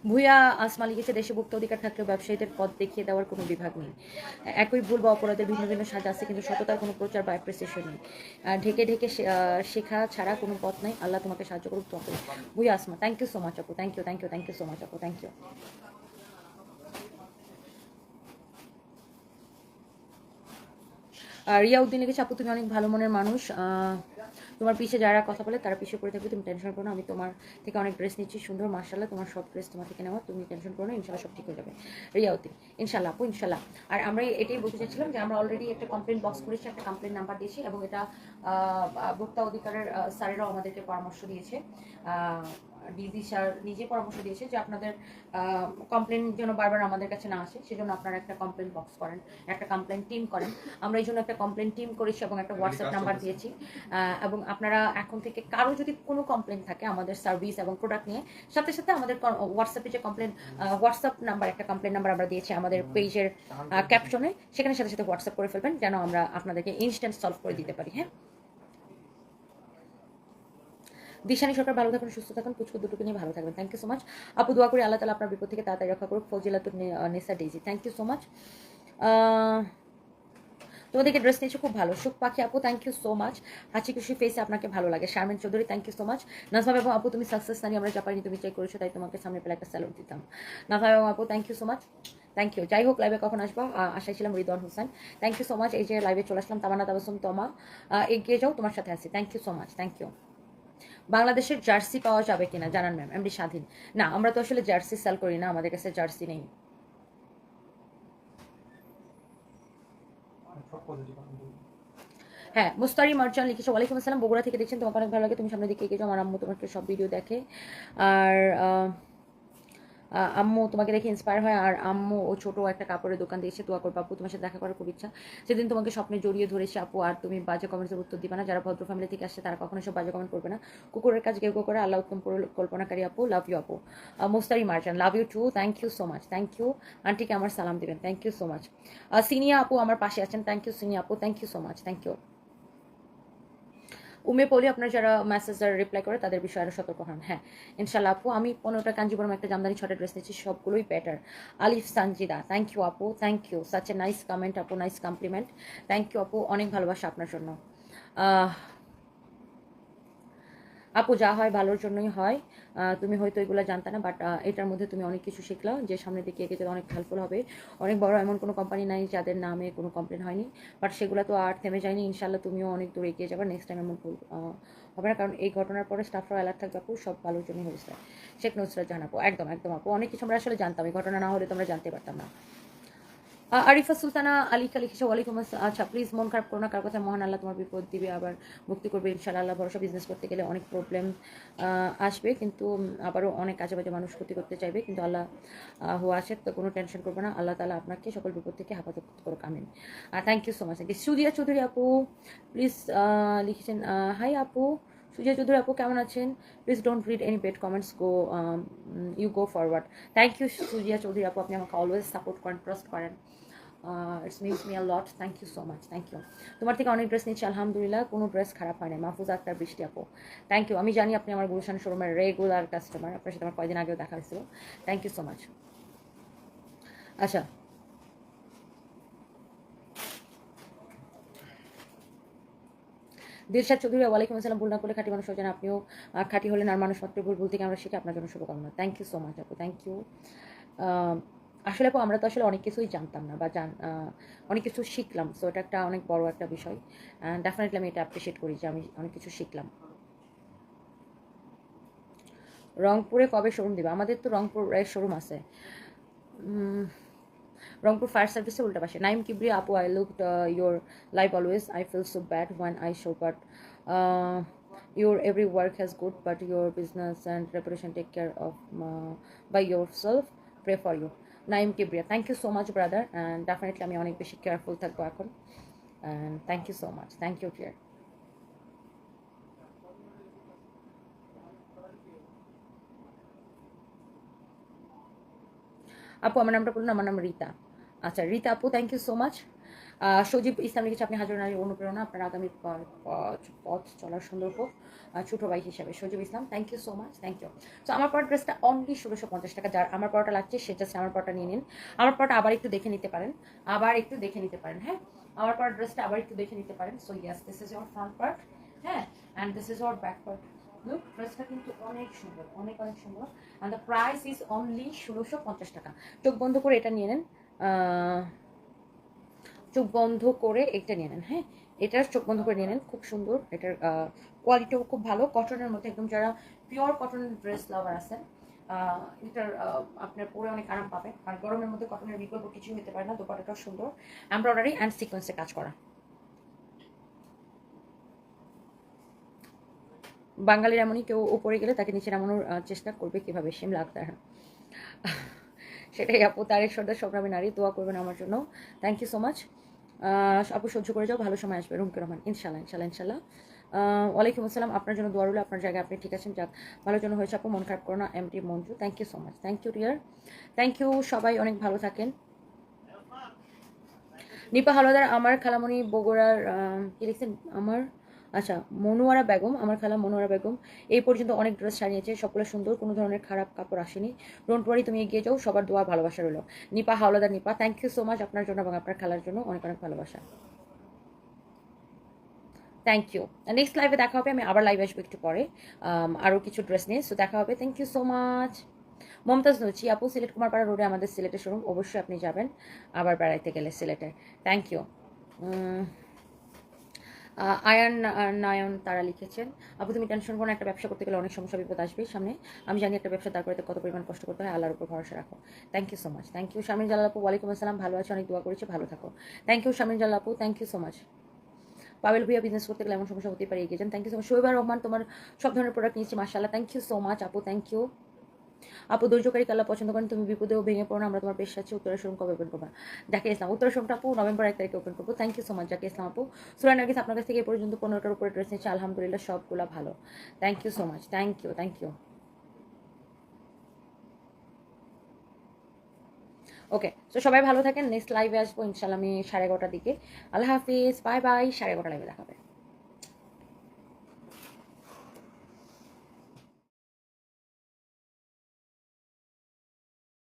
ভুয়া আসমা লিখেছে, দেশে ভোক্তা অধিকার থাকলেও ব্যবসায়ীদের পথ দেখিয়ে দেওয়ার কোনো বিভাগ নেই। একই ভুল বা অপরাধের ভিন্ন ভিন্ন সাজা আছে, কিন্তু সততার কোনো প্রচার বা অ্যাপ্রিসিয়েশন নেই। ঢেকে ঢেকে শেখা ছাড়া কোনো পথ নাই। আল্লাহ তোমাকে সাহায্য করুক। তোমাকে Bhuiya Asma, thank you so much আপু, thank you, thank you, thank you so much আপু, থ্যাংক ইউ। রিয়াউদ্দিন লিখেছে, আপু তুমি অনেক ভালো মনের মানুষ, তোমার পিছিয়ে যারা কথা বলে তারা পিছিয়ে পড়ে থাকবে, তুমি টেনশন করো না। আমি তোমার থেকে অনেক ড্রেস নিচ্ছি সুন্দর, মার্শাল্লাহ তোমার সব ড্রেস তোমার থেকে নেওয়া, তুমি টেনশন করো না, ইনশাল্লাহ সব ঠিক হয়ে যাবে। রিয়াউদ্দিন, ইনশাল্লাহ আপু, ইনশাল্লাহ। আর আমরা এটাই বলতে চাচ্ছিলাম যে আমরা অলরেডি একটা কমপ্লেন বক্স করেছি, একটা কমপ্লেন নাম্বার দিয়েছি, এবং এটা ভোক্তা অধিকারের স্যারেরাও আমাদেরকে পরামর্শ দিয়েছে, ডিজি স্যার নিজে পরামর্শ দিয়েছে যে আপনাদের কমপ্লেন যেন বারবার আমাদের কাছে না আসে, সেজন্য আপনারা একটা কমপ্লেন বক্স করেন, একটা কমপ্লেন টিম করেন। আমরা এই জন্য একটা কমপ্লেন টিম করেছি এবং একটা হোয়াটসঅ্যাপ নাম্বার দিয়েছি। এবং আপনারা এখন থেকে কারো যদি কোনো কমপ্লেন থাকে আমাদের সার্ভিস এবং প্রোডাক্ট নিয়ে, সাথে সাথে আমাদের হোয়াটসঅ্যাপে যে কমপ্লেন হোয়াটসঅ্যাপ নাম্বার, একটা কমপ্লেন নাম্বার আমরা দিয়েছি আমাদের পেজের ক্যাপশনে, সেখানে সাথে সাথে হোয়াটসঅ্যাপ করে ফেলবেন, যেন আমরা আপনাদেরকে ইনস্ট্যান্ট সলভ করে দিতে পারি। হ্যাঁ, দিশানি সরকার, ভালো থাকুন, সুস্থ থাকুন, পুচকু দুটোকে নিয়ে ভালো থাকবেন। থ্যাংক ইউ সো মাচ আপু, দোয়া করি আল্লাহ তাআলা আপনার বিপদ থেকে তাড়াতাড়ি রক্ষা করুক। Fazilatun Nesa Daisy, thank you so much. তোমাদেরকে ড্রেস নিয়েছে খুব ভালো। সুখ পাখি আপু, থ্যাংক ইউ সো মাচ। হাসি খুশি ফেসে আপনাকে ভালো লাগে। Sharmin Chowdhury, thank you so much. Nazma Begum আপু, তুমি সাকসেস নারী, আমরা জাপানি তুমি চাই করেছো, তাই তোমাকে সামনে পেলে একটা স্যালুট দিতাম। নাজমা বেগম আপু, thank you so much. Thank you. যাই হোক, লাইভে কখন আসবা আশায় ছিলাম। Ridwan Hossain, thank you so much. এই যে লাইভে চলে আসলাম। তামান্না তাবাসসুম তমা, এগিয়ে যাও, তোমার সাথে আছি। Thank you so much, thank you. বাংলাদেশের জার্সি পাওয়া যাবে কিনা জানান ম্যাম। এমডি স্বাধীন, না আমরা তো আসলে জার্সি সেল করি না, আমাদের কাছে জার্সি নেই। সব পজিটিভ আমি হ্যাঁ, মুস্তারি মার্জান লিখেছে, ওয়ালাইকুম আসসালাম, বগুড়া থেকে দেখছেন, তোমাকে অনেক ভালো লাগে, তুমি সামনের দিকে এগিয়ে যাও। আমার আম্মু তোমাকে সব ভিডিও দেখে, আর আম্মু তোমাকে দেখে ইন্সপায়ার হয়। আর আম্মু ও ছোট একটা কাপড়ের দোকান দিয়েছে, দোয়া করবো আপু, তোমার সাথে দেখা করার খুব ইচ্ছা। সেদিন তোমাকে স্বপ্নে জড়িয়ে ধরেছে আপু, আর তুমি বাজে কমেন্টের উত্তর দিবে না। যারা ভদ্র ফ্যামিলি থেকে আসছে তারা কখনো সব বাজে কমেন্ট করবে না। কুকুরের কাজ কেউ করে, আল্লাহ উত্তম কল্পনাকারী আপু, লাভ ইউ আপু। Mustari Marjan, love you too, thank you so much, thank you. আন্টিকে আমার সালাম দিবেন, thank you so much. Sinia আপু আমার পাশে আছেন, থ্যাংক ইউ সিনিয়া আপু, thank you so much, thank you. Ume Poli, আপনার যারা মেসেজ রিপ্লাই করে তাদের বিষয়ে আরও সতর্ক হন। হ্যাঁ ইনশাল্লাহ আপু, আমি 15টা কাঞ্জিপুরম একটা জামদানি ছটা ড্রেস নিচ্ছি, সবগুলোই better. Alif Sanjida, thank you আপু, thank you, such a nice comment আপু, নাইস কমপ্লিমেন্ট, থ্যাংক ইউ আপু, অনেক ভালোবাসা আপনার জন্য। আপু যা হয় ভালোর জন্যই হয়, তুমি হয়তো এগুলো জানতে না, বাট এটার মধ্যে তুমি অনেক কিছু শিখলাম, যে সামনের দিকে এগিয়ে গেলে অনেক হেল্পফুল হবে। অনেক বড় এমন কোনো কোম্পানি নাই যাদের নামে কোনো কমপ্লেন হয়নি, বাট সেগুলো তো আর থেমে যায়নি। ইনশাল্লাহ তুমিও অনেক দূর এগিয়ে যাবে, নেক্সট টাইম এমন ভুল হবে না, কারণ এই ঘটনার পরে স্টাফরাও অ্যালার্ট থাকবে আপু, সব ভালোর জন্যই হয়েছে। শেখ নুসরাত জাহান আপু, একদম একদম আপু, অনেক কিছু আমরা আসলে জানতাম, এই ঘটনা না হলে তোমরা জানতে পারতাম না। আরিফা সুলতানা আলিকা লিখেছে, ওয়ালাইকুম আসসালাম। আচ্ছা প্লিজ মন খারাপ করো না, কার কথা, মহান আল্লাহ তোমার বিপদ দিবে, আবার মুক্তি করবে ইনশাআল্লাহ। আল্লাহ ভরসা। বিজনেস করতে গেলে অনেক প্রবলেম আসবে, কিন্তু আবারও অনেক কাজে বাজে মানুষ ক্ষতি করতে চাইবে, কিন্তু আল্লাহ হওয়া আসে, তো কোনো টেনশন করবে না। আল্লাহ তাআলা আপনাকে সকল বিপদ থেকে হেফাজত করুক, আমিন। Thank you so much. Sudia Chowdhury আপু প্লিজ লিখেছেন, হাই আপু, সুজিয়া চৌধুরী আপু কেমন আছেন? Please don't read any bad comments, go you go forward. Thank you Suzia Chowdhury আপু, আপনি আমাকে অলওয়েজ সাপোর্ট করেন, ট্রাস্ট করেন, it's means me a lot, thank you so much, thank you. তোমার থেকে অনেক ড্রেস নিচ্ছি আলহামদুলিল্লাহ, কোনো ড্রেস খারাপ হয় না। মাহফুজ আক্তার বৃষ্টি আপু, থ্যাংক ইউ। আমি জানি আপনি আমার গুলশান শোরুমের রেগুলার কাস্টমার, আপনার সাথে আমার কয়েকদিন আগেও দেখা হয়েছিল, থ্যাংক ইউ সো মাচ। আচ্ছা দিলশাদ চৌধুরী, ওয়ালাইকুম আসসালাম, ভুল না করলে খাঁটি মানুষ হয়ে যান, আপনিও খাঁটি হলেন, আর মানুষ মাত্র ভুল থেকে আমরা শিখে, আপনার জন্য শুভকামনা, থ্যাংক ইউ সো মাচ আপু, থ্যাংক ইউ। আসলে আপু আমরা তো আসলে অনেক কিছুই জানতাম না, বা অনেক কিছু শিখলাম, সো এটা একটা অনেক বড় একটা বিষয়, ডেফিনেটলি আমি এটা অ্যাপ্রিসিয়েট করি যে আমি অনেক কিছু শিখলাম। রংপুরে কবে শোরুম দিবা? আমাদের তো রংপুরের শোরুম আছে, রংপুর ফায়ার সার্ভিসের উল্টা পাশে। নাইম কিবরিয়া আপু, I look your live always, I feel so bad when I show, but your every work has good, but your business and reputation take care of by yourself, pray for you. Naim Kibriya, thank you so much brother, and definitely আমি অনেক বেশি কেয়ারফুল থাকবো এখন, and thank you so much, thank you dear. আপু আমার নামটা বলুন। আমার নাম রীতা। আচ্ছা রীতা আপু, থ্যাংক ইউ সো মাচ। সজীব ইসলাম লিখেছে, আপনি হাজার নারীর অনুপ্রেরণা, আপনার আগামী পথ চলার সুন্দর হোক, ছোটো ভাই হিসাবে Sajib Islam, thank you so much, thank you. So আমার পর ড্রেসটা অনলি 1650 টাকা, যার আমার পরটা লাগছে সে জাস্ট আমার পরটা নিয়ে নিন। আমার পরটা আবার একটু দেখে নিতে পারেন, আবার একটু দেখে নিতে পারেন, হ্যাঁ আমার পর ড্রেসটা আবার একটু দেখে নিতে পারেন। So yes, this is your front part, হ্যাঁ, and this is your back part. Look, ড্রেসটা কিন্তু অনেক সুন্দর, অনেক অনেক সুন্দর, and the price is only 1650 টাকা। চোখ বন্ধ করে এটা নিয়ে নেন, চোখ বন্ধ করে এটা নিয়ে নেন, হ্যাঁ এটার চোখ বন্ধ করে নিয়ে নেন, খুব সুন্দর, এটার কোয়ালিটিও খুব ভালো, কটনের মধ্যে একদম, যারা পিওর কটনের ড্রেস লাভার আছেন এটার আপনার পরে অনেক আরাম পাবেন, আর গরমের মধ্যে কটনের বিকল্প কিছু হতে পারে না। দোপাটাটাও সুন্দর, এমব্রয়ডারি অ্যান্ড সিকোয়েন্সে কাজ করা। বাঙালির এমনই, কেউ উপরে গেলে তাকে নিচে নামানোর চেষ্টা করবে কীভাবে, শিমলা আক্তার, সেটাই আপু। তারেক সর্দার, সংগ্রামী নারী, দোয়া করবেন আমার জন্য, থ্যাংক ইউ সো মাচ আপু। সহ্য করে যাও, ভালো সময় আসবে। রুমকি রহমান, ইনশাল্লাহ ইনশাল্লাহ ইনশাল্লাহ। ওয়ালাইকুম আসসালাম, আপনার জন্য দোয়া রইল, আপনার জায়গায় আপনি ঠিক আছেন, যাক ভালোর জন্য হয়েছে আপু, মন খারাপ করো না। M T Manju, thank you so much, thank you dear, thank you. সবাই অনেক ভালো থাকেন। নিপা হালদার, আমার খালামণি বগুড়ার, কি লিখছেন আমার, আচ্ছা মনোয়ারা বেগম, আমার খালা মনোয়ারা বেগম এই পর্যন্ত অনেক ড্রেস সারিয়েছে, সকলে সুন্দর, কোনো ধরনের খারাপ কাপড় আসেনি। ডোন্ট ওয়ারি, তুমি এগিয়ে যাও, সবার দোয়া ভালোবাসা রইল। Nipa Howlader, Nipa, thank you so much, আপনার জন্য এবং আপনার খালার জন্য অনেক অনেক ভালোবাসা, থ্যাংক ইউ। নেক্সট লাইভে দেখা হবে, আমি আবার লাইভে আসবো একটু পরে আরও কিছু ড্রেস নিয়ে, সো দেখা হবে, thank you so much. Momtaz Nochi আপু, সিলেট কুমারপাড়া রোডে আমাদের সিলেটের শোরুম, অবশ্যই আপনি যাবেন আবার বেড়াইতে গেলে সিলেটে। Thank you. আয়ান নয়ন তারা লিখেছেন, আপু তুমি টেনশন করো না, একটা ব্যবসা করতে গেলে অনেক সমস্যা বিপদ আসবে সামনে। আমি জানি একটা ব্যবসা দাঁড় করাতে কত পরিমাণ কষ্ট করতে হয়, আল্লাহর উপর ভরসা রাখো। Thank you so much. Thank you Shamin Jalal আপু, ওয়ালাইকুম আসসালাম, ভালো আছো, অনেক দোয়া করেছি, ভালো থাকো। থ্যাংক ইউ শামিন জালাল আপু, thank you so much. Pabel Bhuiya, business করতে গেলে এমন সমস্যা হতেই পারে, এগিয়ে যান। Thank you so much. Shoeba Rahman, তোমার সব ধরনের প্রোডাক্ট নিয়েছি মাশাআল্লাহ, থ্যাংক ইউ সো মাচ আপু, থ্যাংক ইউ। আপু ধৈর্যকারী কাল্লা পছন্দ করেন, তুমি বিপদেও ভেঙে পড়ো না, আমরা তোমার পেশ আছি। উত্তরের শোরুম কবে ওপেন করবা? জাকির ইসলাম, উত্তরের শোরুমটা আপু নভেম্বর 1 তারিখে ওপেন করবো। Thank you so much Zakir Islam আপু। সুরান নার্গিস, আপনার কাছ থেকে এই পর্যন্ত 15টার উপরে ড্রেস নিয়েছি, আলহামদুলিল্লাহ সবগুলো ভালো। Thank you so much, thank you, thank you. Okay, তো সবাই ভালো থাকেন, নেক্সট লাইভে আসবো ইনশাল্লাহ আমি 11:30টার দিকে। আল্লাহ হাফিজ, বাই বাই, 11:30 লাইভে দেখাবে।